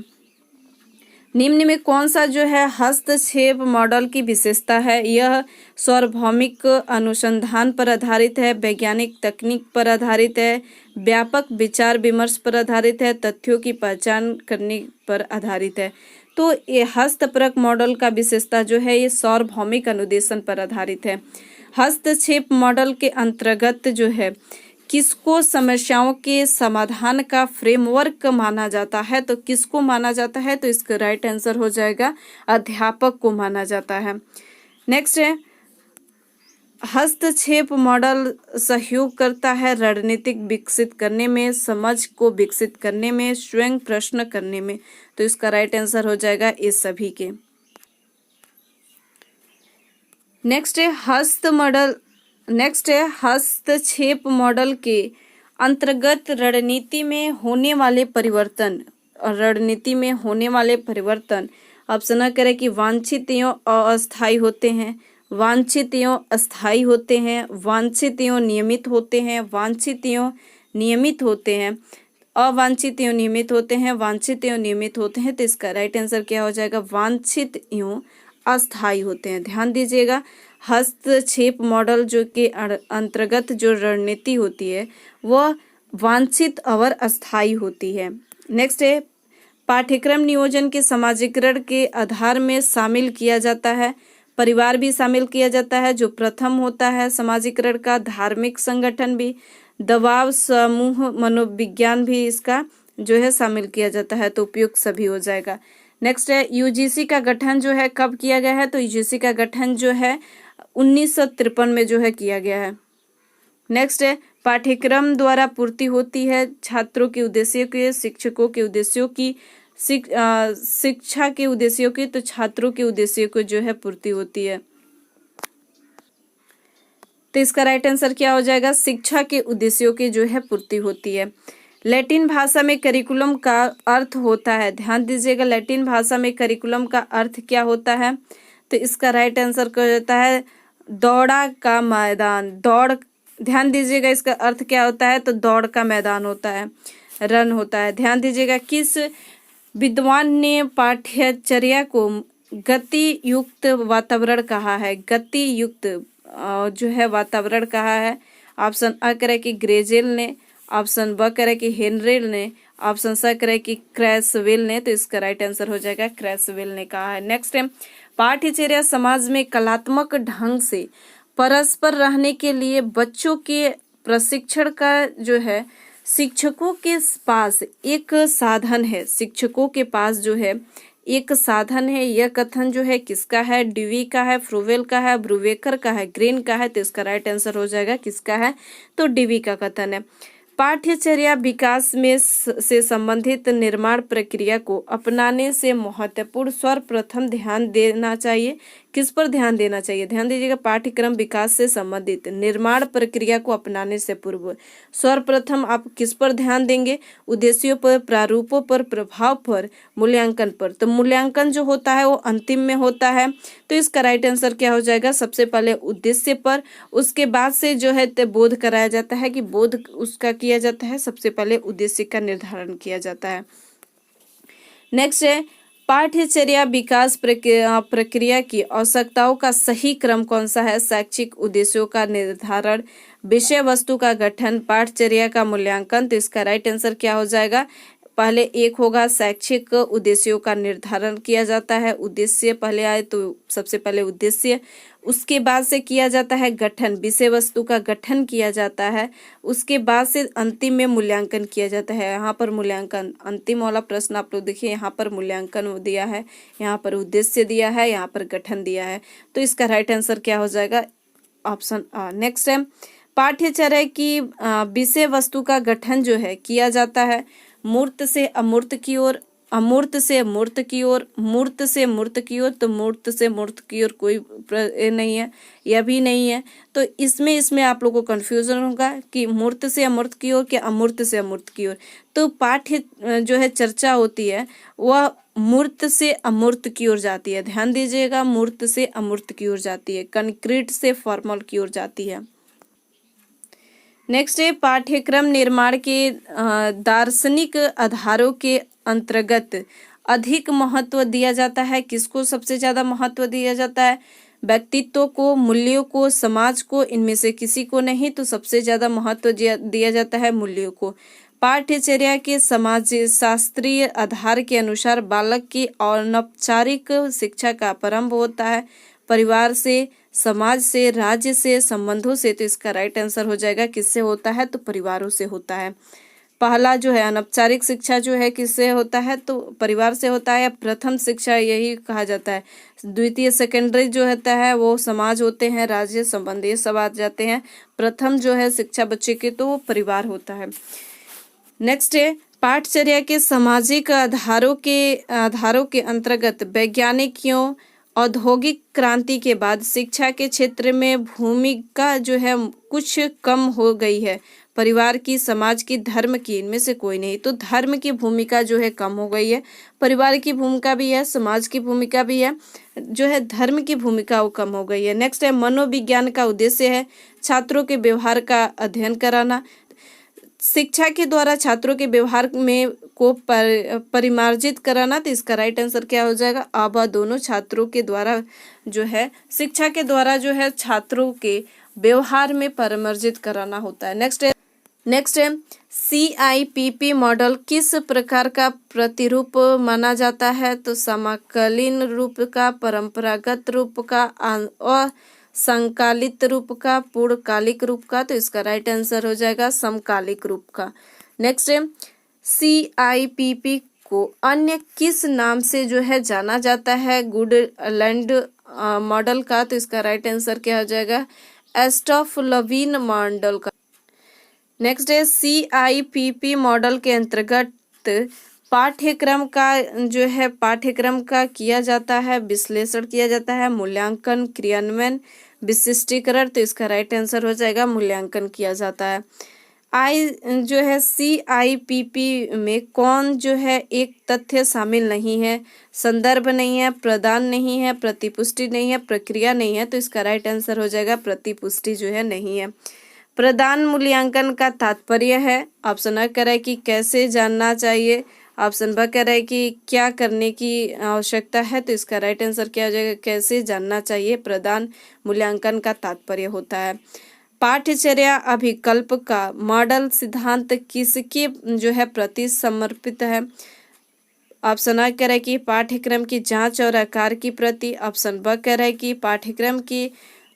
निम्न में कौन सा जो है हस्तक्षेप मॉडल की विशेषता है? यह सार्वभौमिक अनुसंधान पर आधारित है, वैज्ञानिक तकनीक पर आधारित है, व्यापक विचार विमर्श पर आधारित है, तथ्यों की पहचान करने पर आधारित है। तो ये हस्तपरक मॉडल का विशेषता जो है ये सार्वभौमिक अनुदेशन पर आधारित है। हस्तक्षेप मॉडल के अंतर्गत जो है किसको समस्याओं के समाधान का फ्रेमवर्क माना जाता है? तो किसको माना जाता है? तो इसका राइट आंसर हो जाएगा अध्यापक को माना जाता है। नेक्स्ट है हस्तक्षेप मॉडल सहयोग करता है रणनीतिक विकसित करने में, समझ को विकसित करने में, स्वयं प्रश्न करने में। तो इसका राइट आंसर हो जाएगा ये सभी के। नेक्स्ट है हस्तक्षेप मॉडल के अंतर्गत रणनीति में होने वाले परिवर्तन। ऑप्शन करें कि वांछित एवं अस्थायी होते हैं, वांछित एवं अस्थायी होते हैं, वांछित एवं नियमित होते हैं, वांछित एवं नियमित होते हैं, अवांछित एवं नियमित होते हैं, वांछित एवं नियमित होते हैं। तो इसका राइट आंसर क्या हो जाएगा? वांछित एवं अस्थायी होते हैं। ध्यान दीजिएगा, हस्तक्षेप मॉडल जो के अंतर्गत जो रणनीति होती है वह वांछित और अस्थायी होती है। नेक्स्ट है पाठ्यक्रम नियोजन के समाजीकरण के आधार में शामिल किया जाता है, परिवार भी शामिल किया जाता है जो प्रथम होता है समाजीकरण का, धार्मिक संगठन भी, दबाव समूह मनोविज्ञान भी इसका जो है शामिल किया जाता है। तो उपयुक्त सभी हो जाएगा। नेक्स्ट है यूजीसी का गठन जो है कब किया गया है? तो यूजीसी का गठन जो है 1953 में जो है किया गया है। नेक्स्ट है पाठ्यक्रम द्वारा पूर्ति होती है छात्रों के उद्देश्यों के, शिक्षकों के उद्देश्यों की, शिक्षा के उद्देश्यों की, तो छात्रों के उद्देश्यों को जो है पूर्ति होती है। तो इसका राइट आंसर क्या हो जाएगा? शिक्षा के उद्देश्यों की जो है पूर्ति होती है। लैटिन भाषा में करिकुलम का अर्थ होता है, ध्यान दीजिएगा, लैटिन भाषा में करिकुलम का अर्थ क्या होता है? तो इसका राइट आंसर क्या होता है? दौड़ा का मैदान। दौड़, ध्यान दीजिएगा, इसका अर्थ क्या होता है? तो दौड़ का मैदान होता है, रन होता है। ध्यान दीजिएगा, किस विद्वान ने पाठ्यचर्या को गति युक्त वातावरण कहा है? गति युक्त जो है वातावरण कहा है। ऑप्शन अ करे कि ग्रेजेल ने, ऑप्शन ब करे कि हेनरेल ने, ऑप्शन स करे कि क्रैसवेल ने। तो इसका राइट आंसर हो जाएगा क्रैसवेल ने कहा है। नेक्स्ट है पाठ्यचर्या समाज में कलात्मक ढंग से परस्पर रहने के लिए बच्चों के प्रशिक्षण का जो है शिक्षकों के पास एक साधन है, शिक्षकों के पास जो है एक साधन है। यह कथन जो है किसका है? ड्यूई का है, फ्रोवेल का है, ब्रूवेकर का है, ग्रीन का है। तो इसका राइट आंसर हो जाएगा किसका है? तो ड्यूई का कथन है। पाठ्यचर्या विकास में से संबंधित निर्माण प्रक्रिया को अपनाने से महत्वपूर्ण सर्वप्रथम ध्यान देना चाहिए। किस पर ध्यान देना चाहिए? ध्यान दीजिएगा, पाठ्यक्रम विकास से संबंधित निर्माण प्रक्रिया को अपनाने से पूर्व सर्वप्रथम आप किस पर ध्यान देंगे? उद्देश्यों पर, प्रारूपों पर, प्रभाव पर, मूल्यांकन पर। तो मूल्यांकन जो होता है वो अंतिम में होता है। तो इसका राइट आंसर क्या हो जाएगा? सबसे पहले उद्देश्य पर, उसके बाद से जो है बोध कराया जाता है कि बोध उसका किया जाता है, सबसे पहले उद्देश्य का निर्धारण किया जाता है। नेक्स्ट है पाठ्यचर्या विकास प्रक्रिया की आवश्यकताओं का सही क्रम कौन सा है? शैक्षिक उद्देश्यों का निर्धारण, विषय वस्तु का गठन, पाठ्यचर्या का मूल्यांकन। तो इसका राइट आंसर क्या हो जाएगा? पहले एक होगा शैक्षिक उद्देश्यों का निर्धारण किया जाता है, उद्देश्य पहले आए तो सबसे पहले उद्देश्य, उसके बाद से किया जाता है गठन, विषय वस्तु का गठन किया जाता है, उसके बाद से अंतिम में मूल्यांकन किया जाता है। यहाँ पर मूल्यांकन, अंतिम वाला प्रश्न आप लोग देखिए, यहाँ पर मूल्यांकन दिया है, यहाँ पर उद्देश्य दिया है, यहाँ पर गठन दिया है। तो इसका राइट आंसर क्या हो जाएगा? ऑप्शन आ। नेक्स्ट है पाठ्यचर्या की विषय वस्तु का गठन जो है किया जाता है मूर्त से अमूर्त की ओर, अमूर्त से मूर्त की ओर, मूर्त से मूर्त की ओर। तो मूर्त से मूर्त की ओर कोई नहीं है, यह भी नहीं है। तो इसमें आप लोगों को कंफ्यूजन होगा कि मूर्त से अमूर्त की ओर कि अमूर्त से अमूर्त की ओर। तो पाठ्य जो है चर्चा होती है वह मूर्त से अमूर्त की ओर जाती है। ध्यान दीजिएगा, मूर्त से अमूर्त की ओर जाती है, कंक्रीट से फॉर्मल की ओर जाती है। नेक्स्ट है पाठ्यक्रम निर्माण के दार्शनिक आधारों के अंतर्गत अधिक महत्व दिया जाता है। किसको सबसे ज्यादा महत्व दिया जाता है? व्यक्तित्व को, मूल्यों को, समाज को, इनमें से किसी को नहीं। तो सबसे ज्यादा महत्व दिया जाता है मूल्यों को। पाठ्यचर्या के समाज शास्त्रीय आधार के अनुसार बालक की अनौपचारिक शिक्षा का प्रारंभ होता है परिवार से, समाज से, राज्य से, संबंधों से। तो इसका राइट आंसर हो जाएगा किससे होता है? तो परिवारों से होता है। पहला जो है अनौपचारिक शिक्षा जो है किससे होता है, तो परिवार से होता है, या प्रथम शिक्षा यही कहा जाता है। द्वितीय सेकेंडरी जो होता है वो समाज होते हैं, राज्य संबंध ये सब आ जाते हैं। प्रथम जो है शिक्षा बच्चे के तो वो परिवार होता है। नेक्स्ट है पाठचर्या के सामाजिक आधारों के अंतर्गत वैज्ञानिकों औद्योगिक क्रांति के बाद शिक्षा के क्षेत्र में भूमिका जो है कुछ कम हो गई है। परिवार की, समाज की, धर्म की, इनमें से कोई नहीं। तो धर्म की भूमिका जो है कम हो गई है, परिवार की भूमिका भी है, समाज की भूमिका भी है, जो है धर्म की भूमिका वो कम हो गई है। नेक्स्ट है मनोविज्ञान का उद्देश्य है छात्रों के व्यवहार का अध्ययन कराना। शिक्षा के द्वारा छात्रों के व्यवहार में को परिमार्जित कराना। तो इसका राइट आंसर क्या हो जाएगा, अब दोनों छात्रों के द्वारा जो है शिक्षा के द्वारा जो है छात्रों के व्यवहार में परिमार्जित कराना होता है। नेक्स्ट है CIPP मॉडल किस प्रकार का प्रतिरूप माना जाता है, तो समकालीन रूप का, परंपरागत रूप का, और समकालिक रूप का, पूर्णकालिक रूप का। तो इसका राइट आंसर हो जाएगा समकालिक रूप का। नेक्स्ट है CIPP को अन्य किस नाम से जो है जाना जाता है, गुडलैंड मॉडल का। तो इसका राइट आंसर क्या हो जाएगा, एस्टॉफलवीन मॉडल का। नेक्स्ट है CIPP मॉडल के अंतर्गत पाठ्यक्रम का किया जाता है, विश्लेषण किया जाता है, मूल्यांकन, क्रियान्वयन, विशिष्टीकरण। तो इसका राइट आंसर हो जाएगा मूल्यांकन किया जाता है। जो है CIPP में कौन जो है एक तथ्य शामिल नहीं है, संदर्भ नहीं है, प्रदान नहीं है, प्रतिपुष्टि नहीं है, प्रक्रिया नहीं है। तो इसका राइट आंसर हो जाएगा प्रतिपुष्टि जो है नहीं है। प्रदान मूल्यांकन का तात्पर्य है, ऑप्शन अ कह रहा है कि कैसे जानना चाहिए, ऑप्शन ब कह रहा है कि क्या करने की आवश्यकता है। तो इसका राइट आंसर क्या हो जाएगा, कैसे जानना चाहिए। प्रदान मूल्यांकन का तात्पर्य होता है। पाठ्यचर्या अभिकल्प का मॉडल सिद्धांत किसके जो है प्रति समर्पित है, ऑप्शन अ कह रहा है कि पाठ्यक्रम की जांच और आकार की प्रति, ऑप्शन ब कह रहा है कि पाठ्यक्रम की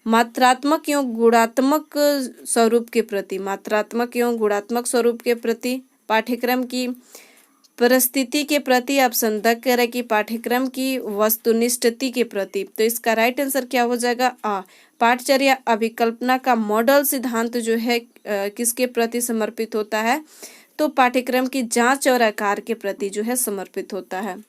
मात्रात्मक एवं गुणात्मक स्वरूप के प्रति, मात्रात्मक एवं गुणात्मक स्वरूप के प्रति, पाठ्यक्रम की परिस्थिति के प्रति, ऑप्शन द कह रहा है कि पाठ्यक्रम की वस्तुनिष्ठति के प्रति। तो इसका राइट आंसर क्या हो जाएगा, आ पाठचर्या अभिकल्पना का मॉडल सिद्धांत जो है किसके प्रति समर्पित होता है, तो पाठ्यक्रम की जांच और आकार के प्रति जो है समर्पित होता है।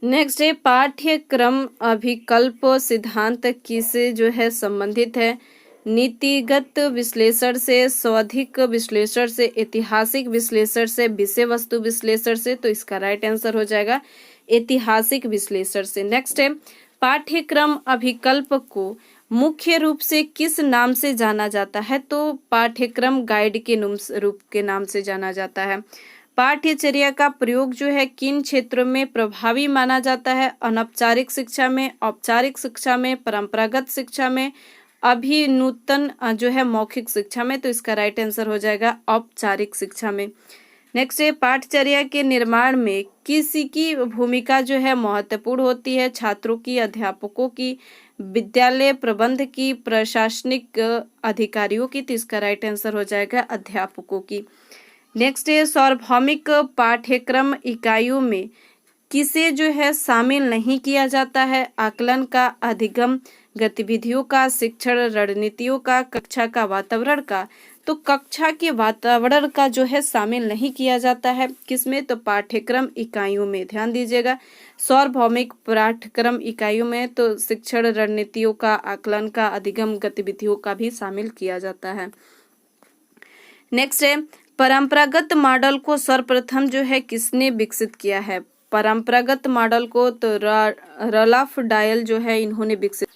नेक्स्ट है पाठ्यक्रम अभिकल्प सिद्धांत किससे जो है संबंधित है, नीतिगत विश्लेषण से, सौधिक विश्लेषण से, ऐतिहासिक विश्लेषण से, विषय वस्तु विश्लेषण से। तो इसका राइट आंसर हो जाएगा ऐतिहासिक विश्लेषण से। नेक्स्ट है पाठ्यक्रम अभिकल्प को मुख्य रूप से किस नाम से जाना जाता है, तो पाठ्यक्रम गाइड के रूप के नाम से जाना जाता है। पाठ्यचर्या का प्रयोग जो है किन क्षेत्रों में प्रभावी माना जाता है, अनौपचारिक शिक्षा में, औपचारिक शिक्षा में, परंपरागत शिक्षा में, अभिनूतन जो है मौखिक शिक्षा में। तो इसका राइट आंसर हो जाएगा औपचारिक शिक्षा में। नेक्स्ट है पाठचर्या के निर्माण में किसी की भूमिका जो है महत्वपूर्ण होती है, छात्रों की, अध्यापकों की, विद्यालय प्रबंध की, प्रशासनिक अधिकारियों की। तो इसका राइट आंसर हो जाएगा अध्यापकों की। नेक्स्ट है सार्वभौमिक पाठ्यक्रम इकाइयों में किसे जो है शामिल नहीं किया जाता है, आकलन का, अधिगम गतिविधियों का, शिक्षण रणनीतियों का, कक्षा का वातावरण का। तो कक्षा के वातावरण का जो है शामिल नहीं किया जाता है किसमें, तो पाठ्यक्रम इकाइयों में। ध्यान दीजिएगा सार्वभौमिक पाठ्यक्रम इकाइयों में तो शिक्षण रणनीतियों का, आकलन का, अधिगम गतिविधियों का भी शामिल किया जाता है। नेक्स्ट है परंपरागत मॉडल को सर्वप्रथम जो है किसने विकसित किया है, परंपरागत मॉडल को तो रॉल्फ डायल जो है इन्होंने विकसित,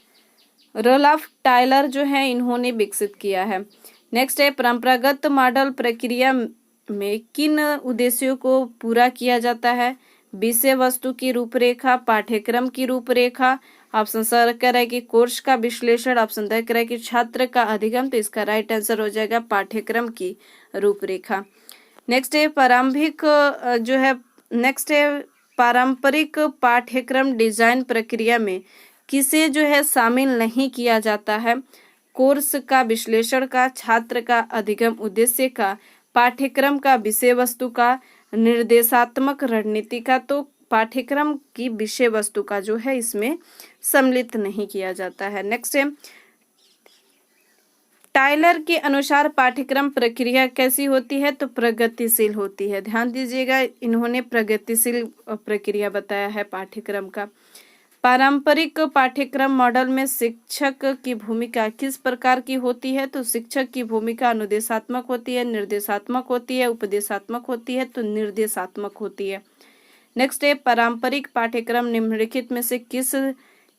रॉल्फ टायलर जो है इन्होंने विकसित किया है। नेक्स्ट है परंपरागत मॉडल प्रक्रिया में किन उद्देश्यों को पूरा किया जाता है, विषय वस्तु की रूपरेखा, पाठ्यक्रम की रूपरेखा, ऑप्शन स कह रहा है कि कोर्स का विश्लेषण, ऑप्शन द कह रहा है कि छात्र का अधिगम। तो इसका राइट आंसर हो जाएगा पाठ्यक्रम की रूपरेखा। नेक्स्ट है पारंपरिक पाठ्यक्रम डिजाइन प्रक्रिया में किसे जो है शामिल नहीं किया जाता है, कोर्स का विश्लेषण का, छात्र का अधिगम, उद्देश्य का, पाठ्यक्रम का, विषय वस्तु का, निर्देशात्मक रणनीति का। तो पाठ्यक्रम की विषय वस्तु का जो है इसमें सम्मिलित नहीं किया जाता है। नेक्स्ट है, टाइलर के अनुसार पाठ्यक्रम प्रक्रिया कैसी होती है? तो प्रगतिशील होती है। ध्यान दीजिएगा, इन्होंने प्रगतिशील प्रक्रिया बताया है पाठ्यक्रम का। पारंपरिक पाठ्यक्रम मॉडल में शिक्षक की भूमिका किस प्रकार की होती है? तो शिक्षक की भूमिका अनुदेशात्मक होती है, निर्देशात्मक होती है, उपदेशात्मक होती है। तो निर्देशात्मक होती है। नेक्स्ट है, पारंपरिक पाठ्यक्रम निम्नलिखित में से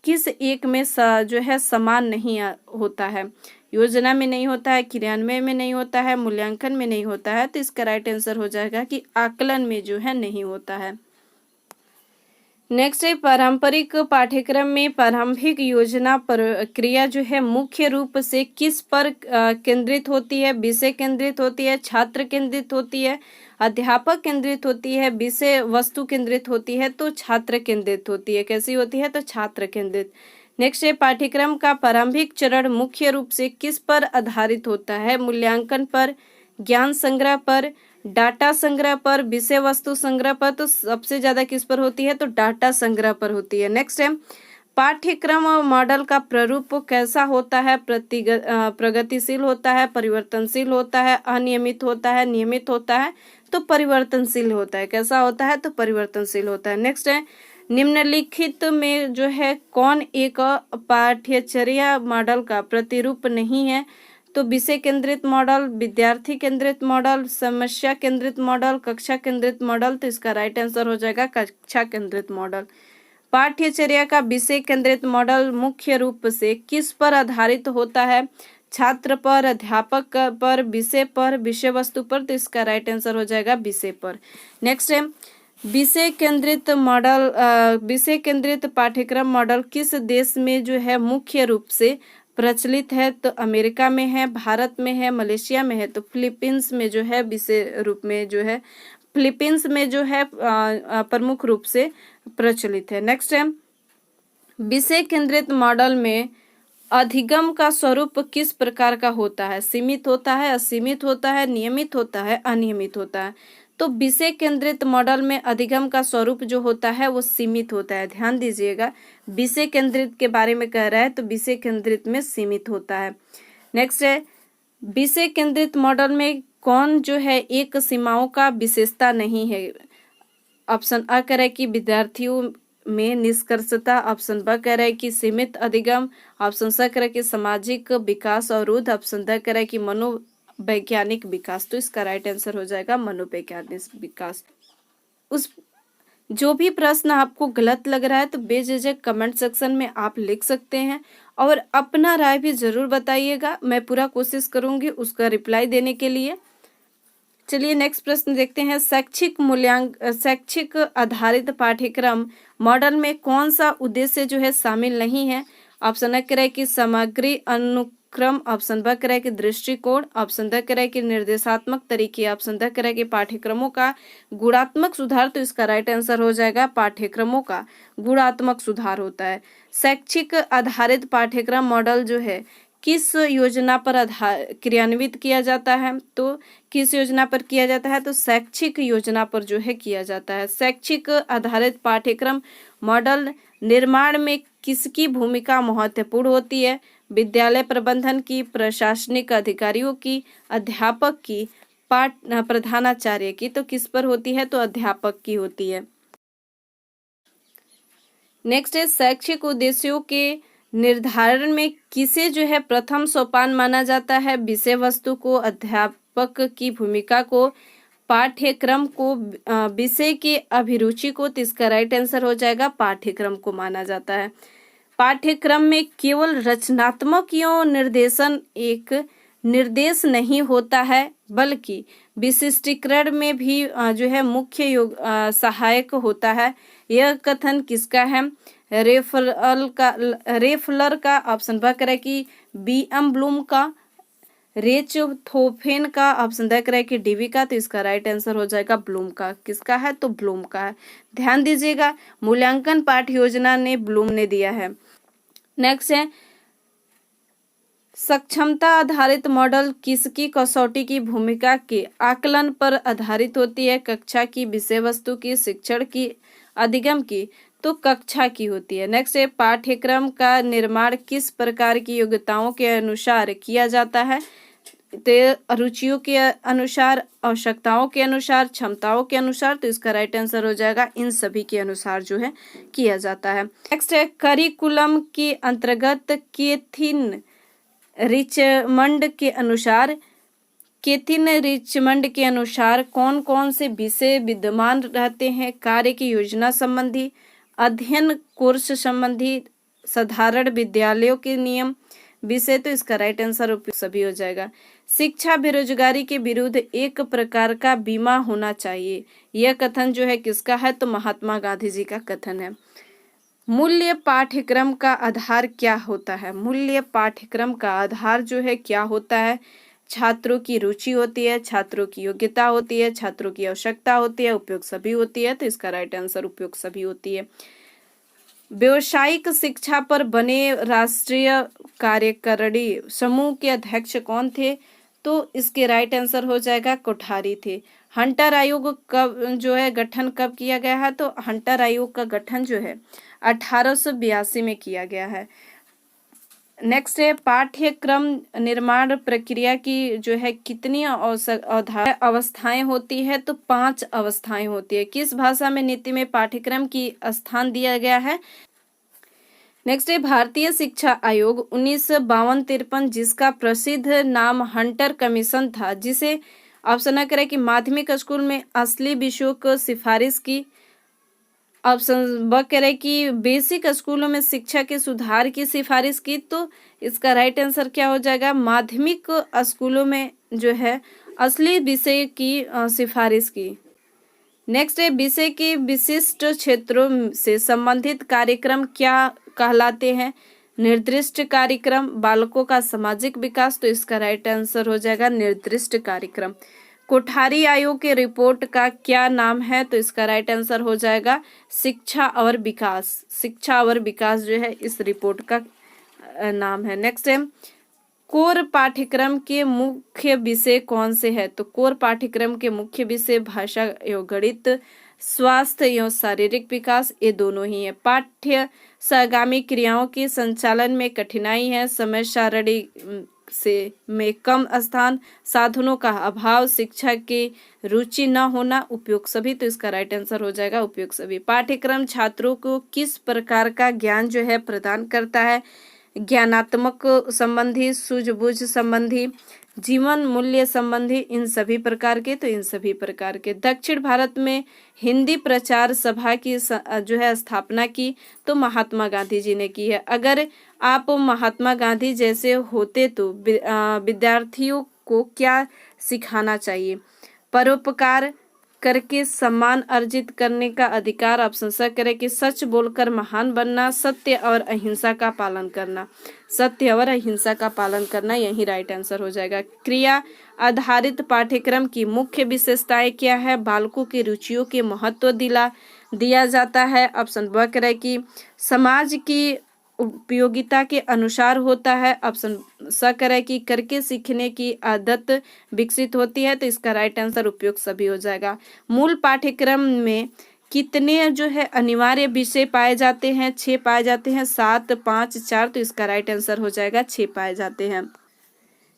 किस एक में जो है समान नहीं होता है? योजना में नहीं होता है, क्रियान्वयन में नहीं होता है, मूल्यांकन में नहीं होता है। तो इसका राइट आंसर हो जाएगा कि आकलन में जो है नहीं होता है। नेक्स्ट है, पारंपरिक पाठ्यक्रम में प्रारंभिक योजना प्रक्रिया जो है मुख्य रूप से किस पर केंद्रित होती है? विषय केंद्रित होती है, छात्र केंद्रित होती है, अध्यापक केंद्रित होती है, विषय वस्तु केंद्रित होती है। तो छात्र केंद्रित होती है। कैसी होती है? तो छात्र केंद्रित। नेक्स्ट है, पाठ्यक्रम का प्रारंभिक चरण मुख्य रूप से किस पर आधारित होता है? मूल्यांकन पर, ज्ञान संग्रह पर, डाटा संग्रह पर, विषय वस्तु संग्रह पर। तो सबसे ज्यादा किस पर होती है? तो डाटा संग्रह पर होती है। नेक्स्ट है, पाठ्यक्रम मॉडल का प्रारूप कैसा होता है? प्रगतिशील होता है, परिवर्तनशील होता है, अनियमित होता है, नियमित होता है। तो परिवर्तनशील होता है। कैसा होता है? तो परिवर्तनशील होता है। नेक्स्ट है, निम्नलिखित में जो है कौन एक पाठ्यचर्या मॉडल का प्रतिरूप नहीं है? तो विषय केंद्रित मॉडल, विद्यार्थी केंद्रित मॉडल, समस्या केंद्रित मॉडल, कक्षा केंद्रित मॉडल। तो इसका राइट आंसर हो जाएगा कक्षा केंद्रित मॉडल। पाठ्यचर्या का विषय केंद्रित मॉडल मुख्य रूप से किस पर आधारित होता है? छात्र पर, अध्यापक पर, विषय पर, विषय वस्तु पर। तो इसका राइट आंसर हो जाएगा विषय पर। नेक्स्ट है, विषय केंद्रित मॉडल, विषय केंद्रित पाठ्यक्रम मॉडल किस देश में जो है मुख्य रूप से प्रचलित है? तो अमेरिका में है, भारत में है, मलेशिया में है। तो फिलीपींस में जो है विषय रूप में जो है फिलीपींस में जो है प्रमुख रूप से प्रचलित है। नेक्स्ट है, विषय केंद्रित मॉडल में अधिगम का स्वरूप किस प्रकार का होता है? सीमित होता है, असीमित होता है, नियमित होता है, अनियमित होता है। तो विषय केंद्रित मॉडल में अधिगम का स्वरूप जो होता है वो सीमित होता है। ध्यान दीजिएगा, विषय केंद्रित के बारे में कह रहा है तो विषय केंद्रित में सीमित होता है। नेक्स्ट है, विषय केंद्रित मॉडल में कौन जो है एक सीमाओं का विशेषता नहीं है? ऑप्शन अ कह रहा है कि विद्यार्थियों में निष्कर्षता, ऑप्शन ब कह रहा है कि सीमित अधिगम, ऑप्शन स कह रहा है कि सामाजिक विकास अवरोध, ऑप्शन द कह रहा है कि मनोवैज्ञानिक विकास। तो इसका राइट आंसर हो जाएगा मनोवैज्ञानिक विकास। उस जो भी प्रश्न आपको गलत लग रहा है तो बेझिझक कमेंट सेक्शन में आप लिख सकते हैं और अपना राय भी जरूर बताइएगा। मैं पूरा कोशिश करूंगी उसका रिप्लाई देने के लिए। चलिए नेक्स्ट प्रश्न देखते हैं। शैक्षिक आधारित पाठ्यक्रम मॉडल में कौन सा उद्देश्य जो है शामिल नहीं है? ऑप्शन अ कह रहा है कि सामग्री अनुक्रम, ऑप्शन ब कह रहा है कि दृष्टिकोण, ऑप्शन द कह रहा है कि निर्देशात्मक तरीके, ऑप्शन द कह रहा है कि पाठ्यक्रमों का गुणात्मक सुधार। तो इसका राइट आंसर हो जाएगा पाठ्यक्रमों का गुणात्मक सुधार होता है। शैक्षिक आधारित पाठ्यक्रम मॉडल जो है किस योजना पर क्रियान्वित किया जाता है? तो किस योजना पर किया जाता है? तो शैक्षिक योजना पर जो है किया जाता है। शैक्षिक आधारित पाठ्यक्रम मॉडल निर्माण में किसकी भूमिका महत्वपूर्ण होती है? विद्यालय प्रबंधन की, प्रशासनिक अधिकारियों की, अध्यापक की, प्रधानाचार्य की। तो किस पर होती है? तो अध्यापक की होती है। नेक्स्ट है, शैक्षिक उद्देश्यों के निर्धारण में किसे जो है प्रथम सोपान माना जाता है? विषय वस्तु को, अध्यापक की भूमिका को, पाठ्यक्रम को, विषय की अभिरुचि को। तो इसका राइट आंसर हो जाएगा पाठ्यक्रम को माना जाता है। पाठ्यक्रम में केवल रचनात्मक एवं निर्देशन एक निर्देश नहीं होता है बल्कि विशिष्टीकरण में भी जो है मुख्य सहायक होता है। यह कथन किसका है? रेफलर का, ऑप्शन ब कह रहा है कि B.M. ब्लूम का, रेचथोफेन का, ऑप्शन द कह रहा है कि डीवी का। तो इसका राइट आंसर हो जाएगा ब्लूम का। किसका है? तो ब्लूम का है। ध्यान दीजिएगा, मूल्यांकन पाठ योजना ने ब्लूम ने दिया है। नेक्स्ट है, सक्षमता आधारित मॉडल किसकी कसौटी की भूमिका के आकलन पर आधारित होती है? कक्षा की, विषय वस्तु की, शिक्षण की, अधिगम की? तो कक्षा की होती है। नेक्स्ट है, पाठ्यक्रम का निर्माण किस प्रकार की योग्यताओं के अनुसार किया जाता है? तो रुचियों के अनुसार, आवश्यकताओं के अनुसार, क्षमताओं के अनुसार। तो इसका राइट आंसर हो जाएगा इन सभी के अनुसार जो है किया जाता है। नेक्स्ट है, करिकुलम के अंतर्गत केथिन रिचमंड के अनुसार कौन कौन से विषय विद्यमान रहते हैं? कार्य की योजना संबंधी, अध्ययन कोर्स संबंधी, साधारण विद्यालयों के नियम विषय। तो इसका राइट आंसर सभी हो जाएगा। शिक्षा बेरोजगारी के विरुद्ध एक प्रकार का बीमा होना चाहिए, यह कथन जो है किसका है? तो महात्मा गांधी जी का कथन है। मूल्य पाठ्यक्रम का आधार क्या होता है? मूल्य पाठ्यक्रम का आधार जो है क्या होता है? छात्रों की रुचि होती है, छात्रों की योग्यता होती है, छात्रों की आवश्यकता होती है, उपयोग सभी होती है। तो इसका राइट आंसर उपयोग सभी होती है। व्यावसायिक शिक्षा पर बने राष्ट्रीय कार्यकारिणी समूह के अध्यक्ष कौन थे? तो इसके राइट आंसर हो जाएगा कोठारी थे। हंटर आयोग कब जो है गठन कब किया गया है? तो हंटर आयोग का गठन जो है 1882 में किया गया है। नेक्स्ट है, पाठ्यक्रम निर्माण प्रक्रिया की जो है कितनी अवस्थाएं होती है? तो 5 अवस्थाएं होती है। किस भाषा में नीति में पाठ्यक्रम की स्थान दिया गया है? नेक्स्ट है, भारतीय शिक्षा आयोग 1952-53 जिसका प्रसिद्ध नाम हंटर कमीशन था, जिसे ऑप्शन न करें कि माध्यमिक स्कूल में असली विषयों को सिफारिश की, ऑप्शन ब करें कि बेसिक स्कूलों में शिक्षा के सुधार की सिफारिश की। तो इसका राइट आंसर क्या हो जाएगा? माध्यमिक स्कूलों में जो है असली विषय की सिफारिश की। नेक्स्ट है, विषय के विशिष्ट क्षेत्रों से संबंधित कार्यक्रम क्या कहलाते हैं? निर्दिष्ट कार्यक्रम, बालकों का सामाजिक विकास। तो इसका राइट आंसर हो जाएगा निर्दिष्ट कार्यक्रम। कोठारी आयोग के रिपोर्ट का क्या नाम है? तो इसका राइट आंसर हो जाएगा शिक्षा और विकास। शिक्षा और विकास जो है इस रिपोर्ट का नाम है। नेक्स्ट है, कोर पाठ्यक्रम के मुख्य विषय कौन से है? तो कोर पाठ्यक्रम के मुख्य विषय भाषा एवं गणित, स्वास्थ्य एवं शारीरिक विकास, ये दोनों ही है। पाठ्य सहगामी क्रियाओं के संचालन में कठिनाई है, समय सारणी में कम स्थान, साधनों का अभाव, शिक्षा की रुचि न होना, उपयोग सभी। तो इसका राइट आंसर हो जाएगा उपयोग सभी। पाठ्यक्रम छात्रों को किस प्रकार का ज्ञान जो है प्रदान करता है? ज्ञानात्मक संबंधी, सूझबूझ संबंधी, जीवन मूल्य संबंधी, इन सभी प्रकार के। तो इन सभी प्रकार के। दक्षिण भारत में हिंदी प्रचार सभा की जो है स्थापना की, तो महात्मा गांधी जी ने की है। अगर आप महात्मा गांधी जैसे होते तो विद्यार्थियों को क्या सिखाना चाहिए? परोपकार करके सम्मान अर्जित करने का अधिकार, ऑप्शन स करें कि सच बोलकर महान बनना, सत्य और अहिंसा का पालन करना। सत्य और अहिंसा का पालन करना, यही राइट आंसर हो जाएगा। क्रिया आधारित पाठ्यक्रम की मुख्य विशेषताएं क्या है? बालकों की रुचियों के महत्व दिया जाता है। ऑप्शन ब करें कि समाज की उपयोगिता के अनुसार होता है। ऑप्शन स करें कि करके सीखने की आदत विकसित होती है। तो इसका राइट आंसर उपयोग सभी हो जाएगा। मूल पाठ्यक्रम में कितने जो है अनिवार्य विषय पाए जाते हैं? 6 पाए जाते हैं। 7, 5, 4। तो इसका राइट आंसर हो जाएगा 6 पाए जाते हैं।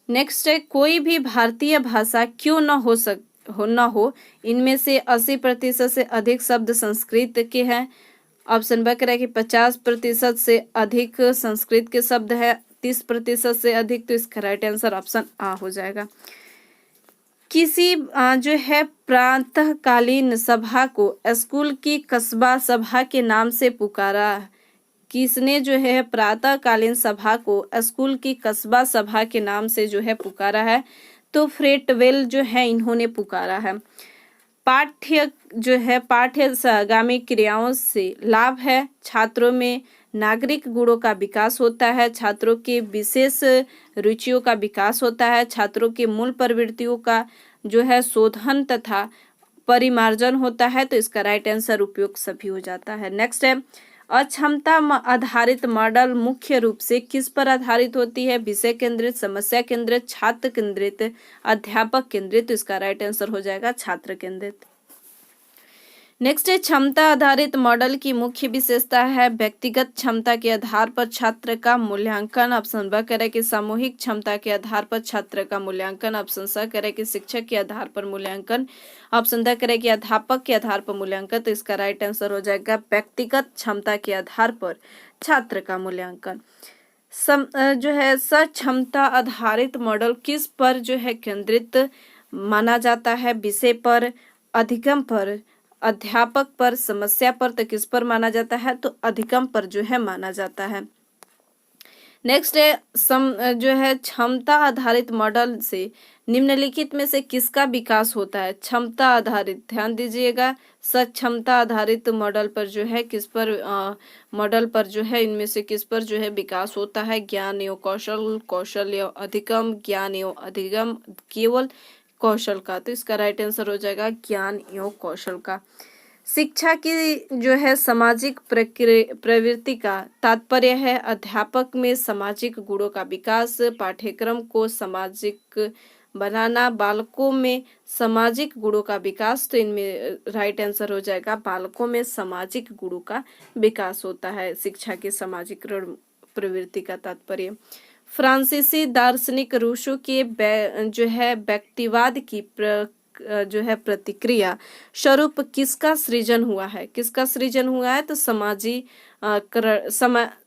नेक्स्ट है, कोई भी भारतीय भाषा क्यों न हो इनमें से 80% से अधिक शब्द संस्कृत के हैं। ऑप्शन ब करें कि 50% से अधिक संस्कृत के शब्द है, 30% से अधिक। तो इसका राइट आंसर ऑप्शन आ हो जाएगा। किसी जो है प्रातःकालीन सभा को स्कूल की कस्बा सभा के नाम से पुकारा। किसने जो है प्रातःकालीन सभा को स्कूल की कस्बा सभा के नाम से जो है पुकारा है? तो फ्रेटवेल जो है इन्होंने पुकारा है। पाठ्य सहगामी क्रियाओं से लाभ है। छात्रों में नागरिक गुणों का विकास होता है, छात्रों के विशेष रुचियों का विकास होता है, छात्रों के मूल प्रवृत्तियों का जो है शोधन तथा परिमार्जन होता है। तो इसका राइट आंसर उपयोग सभी हो जाता है। नेक्स्ट है, अक्षमता आधारित मॉडल मुख्य रूप से किस पर आधारित होती है? विषय केंद्रित, समस्या केंद्रित, छात्र केंद्रित, अध्यापक केंद्रित। तो इसका राइट आंसर हो जाएगा छात्र केंद्रित। नेक्स्ट है क्षमता आधारित मॉडल की मुख्य विशेषता है व्यक्तिगत क्षमता के आधार पर छात्र का मूल्यांकन। ऑप्शन ब कह रहा है कि सामूहिक क्षमता के आधार पर छात्र का मूल्यांकन। ऑप्शन स कह रहा है कि शिक्षक के आधार पर मूल्यांकन। ऑप्शन द कह रहा है कि अध्यापक के आधार पर मूल्यांकन। तो इसका राइट आंसर हो जाएगा व्यक्तिगत क्षमता के आधार पर छात्र का मूल्यांकन। जो है सक्षमता आधारित मॉडल किस पर जो है केंद्रित माना जाता है? विषय पर, अधिगम पर, अध्यापक पर, समस्या पर। तो किस पर माना जाता है? तो अधिगम पर जो है माना जाता है। नेक्स्ट है जो है क्षमता आधारित मॉडल से निम्नलिखित में से किसका विकास होता है? क्षमता आधारित, ध्यान दीजिएगा, सक्षमता आधारित मॉडल पर जो है किस पर मॉडल पर जो है इनमें से किस पर जो है विकास होता है? ज्ञान एवं कौशल, कौशल एवं अधिगम, ज्ञान एवं अधिगम, केवल कौशल का। तो इसका राइट आंसर हो जाएगा ज्ञान एवं कौशल का। शिक्षा की जो है सामाजिक प्रवृत्ति का तात्पर्य है अध्यापक में सामाजिक गुणों का विकास, पाठ्यक्रम को सामाजिक बनाना, बालकों में सामाजिक गुणों का विकास। तो इनमें राइट आंसर हो जाएगा बालकों में सामाजिक गुणों का विकास होता है शिक्षा की सामाजिक प्रवृत्ति का तात्पर्य। फ्रांसीसी दार्शनिक रूसो के जो है व्यक्तिवाद की जो है प्रतिक्रिया स्वरूप किसका सृजन हुआ है? किसका सृजन हुआ है? तो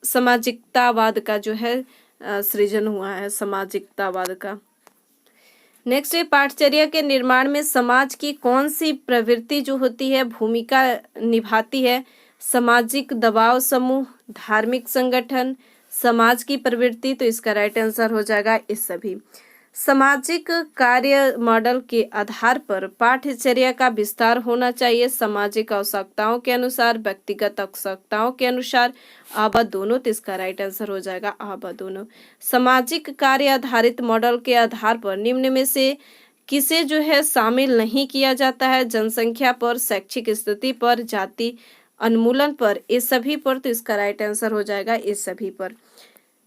सामाजिकतावाद का जो है सृजन हुआ है, सामाजिकतावाद का। नेक्स्ट है पाठचर्या के निर्माण में समाज की कौन सी प्रवृत्ति जो होती है भूमिका निभाती है? सामाजिक दबाव समूह, धार्मिक संगठन, समाज की प्रवृत्ति। तो इसका राइट आंसर हो जाएगा इस सभी। सामाजिक कार्य मॉडल के आधार पर पाठ्यचर्या का विस्तार होना चाहिए सामाजिक आवश्यकताओं के अनुसार, व्यक्तिगत आवश्यकताओं के अनुसार, आबा दोनों। तो इसका राइट आंसर हो जाएगा आबा दोनों। सामाजिक कार्य आधारित मॉडल के आधार पर निम्न में से किसे जो है शामिल नहीं किया जाता है? जनसंख्या पर, शैक्षिक स्थिति पर, जाति उन्मूलन पर, इस सभी पर। तो इसका राइट आंसर हो जाएगा इस सभी पर।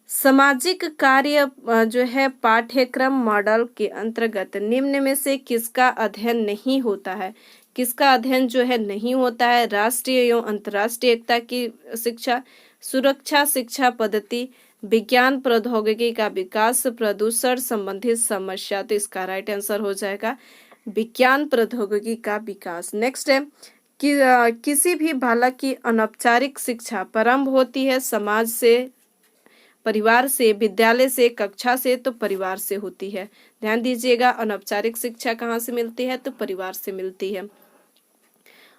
सामाजिक कार्य जो है पाठ्यक्रम मॉडल के अंतर्गत निम्न में से किसका अध्ययन नहीं होता है? किसका अध्ययन जो है नहीं होता है? राष्ट्रीय एवं अंतर्राष्ट्रीय एकता की शिक्षा, सुरक्षा शिक्षा पद्धति, विज्ञान प्रौद्योगिकी का विकास, प्रदूषण संबंधित समस्या। तो इसका राइट आंसर हो जाएगा विज्ञान प्रौद्योगिकी का विकास। नेक्स्ट है कि किसी भी बालक की अनौपचारिक शिक्षा प्रारंभ होती है समाज से, परिवार से, विद्यालय से, कक्षा से। तो परिवार से होती है। ध्यान दीजिएगा, अनौपचारिक शिक्षा कहाँ से मिलती है? तो परिवार से मिलती है।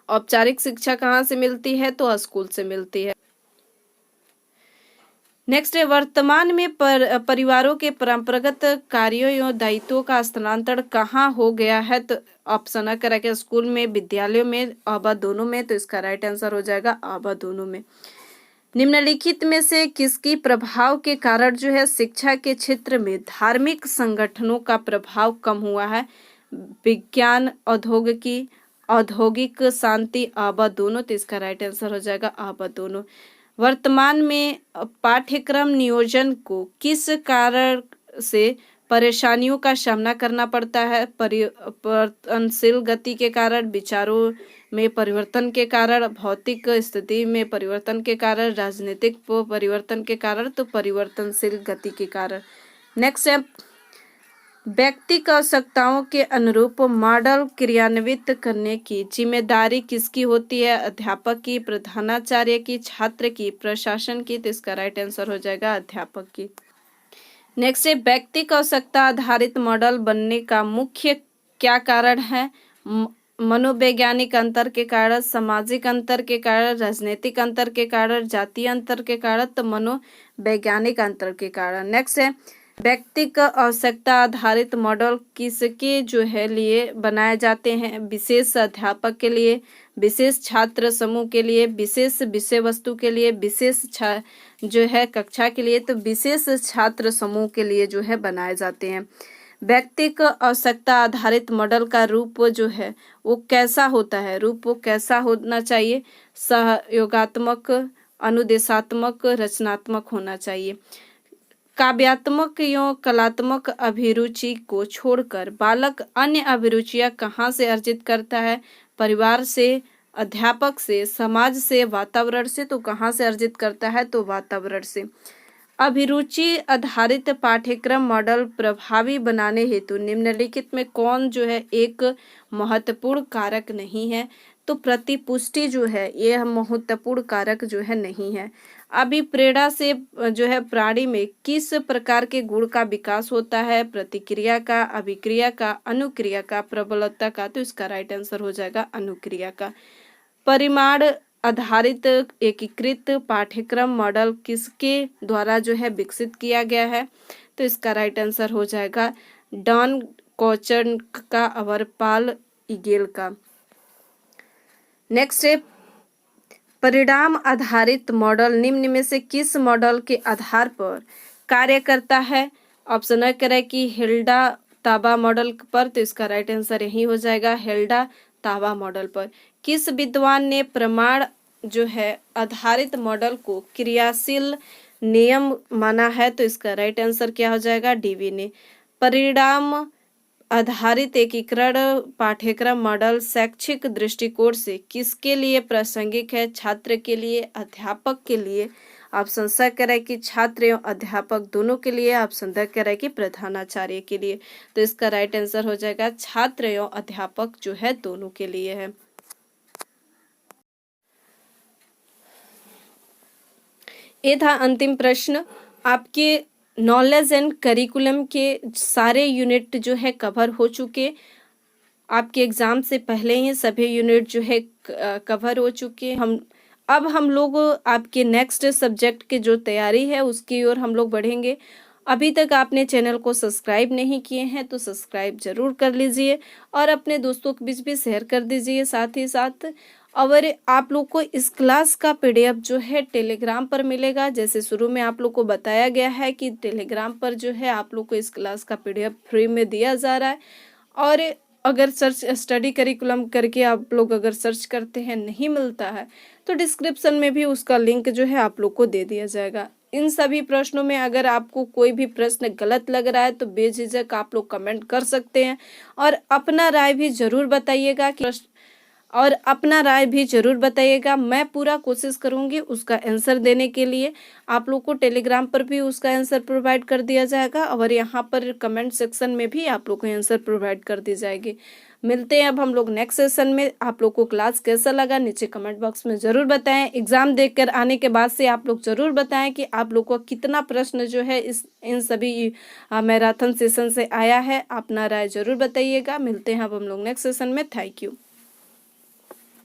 औपचारिक शिक्षा कहाँ से मिलती है? तो स्कूल से मिलती है। नेक्स्ट है वर्तमान में परिवारों के परंपरागत कार्यों एवं दायित्वों का स्थानांतरण कहाँ हो गया है? तो ऑप्शन आ करा के स्कूल में, विद्यालयों में, आबा दोनों में। तो इसका राइट आंसर हो जाएगा आबा दोनों में। निम्नलिखित में से किसकी प्रभाव के कारण जो है शिक्षा के क्षेत्र में धार्मिक संगठनों का प्रभाव कम हुआ है? विज्ञान, औद्योगिकी, औद्योगिक शांति, आबा दोनों। तो इसका राइट आंसर हो जाएगा आबा दोनों। वर्तमान में पाठ्यक्रम नियोजन को किस कारण से परेशानियों का सामना करना पड़ता है? परिवर्तनशील गति के कारण, विचारों में परिवर्तन के कारण, भौतिक स्थिति में परिवर्तन के कारण, राजनीतिक परिवर्तन के कारण। तो परिवर्तनशील गति के कारण। नेक्स्ट है व्यक्तिगत आवश्यकताओं के अनुरूप मॉडल क्रियान्वित करने की जिम्मेदारी किसकी होती है? अध्यापक की, प्रधानाचार्य की, छात्र की, प्रशासन की। तो इसका राइट आंसर हो जाएगा अध्यापक की। नेक्स्ट है व्यक्तिगत आवश्यकता आधारित मॉडल बनने का मुख्य क्या कारण है? मनोवैज्ञानिक अंतर के कारण, सामाजिक अंतर के कारण, राजनीतिक अंतर के कारण, जातीय अंतर के कारण। तो मनोवैज्ञानिक अंतर के कारण। नेक्स्ट है व्यक्तिगत आवश्यकता आधारित मॉडल किसके जो है लिए बनाए जाते हैं? विशेष अध्यापक के लिए, विशेष छात्र समूह के लिए, विशेष विषय वस्तु के लिए, विशेष जो है कक्षा के लिए। तो विशेष छात्र समूह के लिए जो है बनाए जाते हैं। व्यक्तिगत आवश्यकता आधारित मॉडल का रूप जो है वो कैसा होता है? रूप वो कैसा होना चाहिए? सहयोगात्मक, अनुदेशात्मक, रचनात्मक होना चाहिए। काव्यात्मक एवं कलात्मक अभिरुचि को छोड़कर बालक अन्य अभिरुचियां कहाँ से अर्जित करता है? परिवार से, अध्यापक से, समाज से, वातावरण से। तो कहाँ से अर्जित करता है? तो वातावरण से। अभिरुचि आधारित पाठ्यक्रम मॉडल प्रभावी बनाने हेतु निम्नलिखित में कौन जो है एक महत्वपूर्ण कारक नहीं है? तो प्रतिपुष्टि जो है यह महत्वपूर्ण कारक जो है नहीं है। अभिप्रेरणा से जो है प्राणी में किस प्रकार के गुण का विकास होता है? प्रतिक्रिया का, अभिक्रिया का, अनुक्रिया का, प्रबलता का। तो इसका राइट आंसर हो जाएगा अनुक्रिया का। परिमाण आधारित एकीकृत पाठ्यक्रम मॉडल किसके द्वारा जो है विकसित किया गया है? तो इसका राइट आंसर हो जाएगा डॉन कोचर्न का, अमरपाल इगेल का। नेक्स्ट है परिणाम आधारित मॉडल निम्न में से किस मॉडल के आधार पर कार्य करता है? ऑप्शन ए करें कि हेल्डा ताबा मॉडल पर। तो इसका राइट आंसर यही हो जाएगा हेल्डा ताबा मॉडल पर। किस विद्वान ने प्रमाण जो है आधारित मॉडल को क्रियाशील नियम माना है? तो इसका राइट आंसर क्या हो जाएगा? डीवी ने। परिणाम आधारित एकीकरण पाठ्यक्रम मॉडल शैक्षिक दृष्टिकोण से किसके लिए प्रासंगिक है? छात्र के लिए, अध्यापक के लिए। ऑप्शन स कह रहा है कि छात्र एवं अध्यापक दोनों के लिए। ऑप्शन द कह रहा है कि प्रधानाचार्य के लिए। तो इसका राइट आंसर हो जाएगा छात्र एवं अध्यापक जो है दोनों के लिए है। ये था अंतिम प्रश्न। आपके नॉलेज एंड करिकुलम के सारे यूनिट जो है कवर हो चुके। आपके एग्जाम से पहले ही सभी यूनिट जो है कवर हो चुके। अब हम लोग आपके नेक्स्ट सब्जेक्ट के जो तैयारी है उसकी ओर हम लोग बढ़ेंगे। अभी तक आपने चैनल को सब्सक्राइब नहीं किए हैं तो सब्सक्राइब जरूर कर लीजिए और अपने दोस्तों के बीच भी शेयर कर दीजिए साथ ही साथ। और आप लोग को इस क्लास का पीडीएफ जो है टेलीग्राम पर मिलेगा। जैसे शुरू में आप लोग को बताया गया है कि टेलीग्राम पर जो है आप लोग को इस क्लास का पीडीएफ फ्री में दिया जा रहा है। और अगर सर्च स्टडी करिकुलम करके आप लोग अगर सर्च करते हैं नहीं मिलता है तो डिस्क्रिप्शन में भी उसका लिंक जो है आप लोग को दे दिया जाएगा। इन सभी प्रश्नों में अगर आपको कोई भी प्रश्न गलत लग रहा है तो बेझिझक आप लोग कमेंट कर सकते हैं और अपना राय भी जरूर बताइएगा मैं पूरा कोशिश करूंगी उसका आंसर देने के लिए। आप लोग को टेलीग्राम पर भी उसका आंसर प्रोवाइड कर दिया जाएगा और यहाँ पर कमेंट सेक्शन में भी आप लोग को आंसर प्रोवाइड कर दी जाएगी। मिलते हैं अब हम लोग नेक्स्ट सेशन में। आप लोग को क्लास कैसा लगा नीचे कमेंट बॉक्स में ज़रूर बताएं। एग्जाम देकर आने के बाद से आप लोग ज़रूर बताएं कि आप लोग को कितना प्रश्न जो है इन सभी मैराथन सेशन से आया है। अपना राय ज़रूर बताइएगा। मिलते हैं अब हम लोग नेक्स्ट सेशन में। Thank you.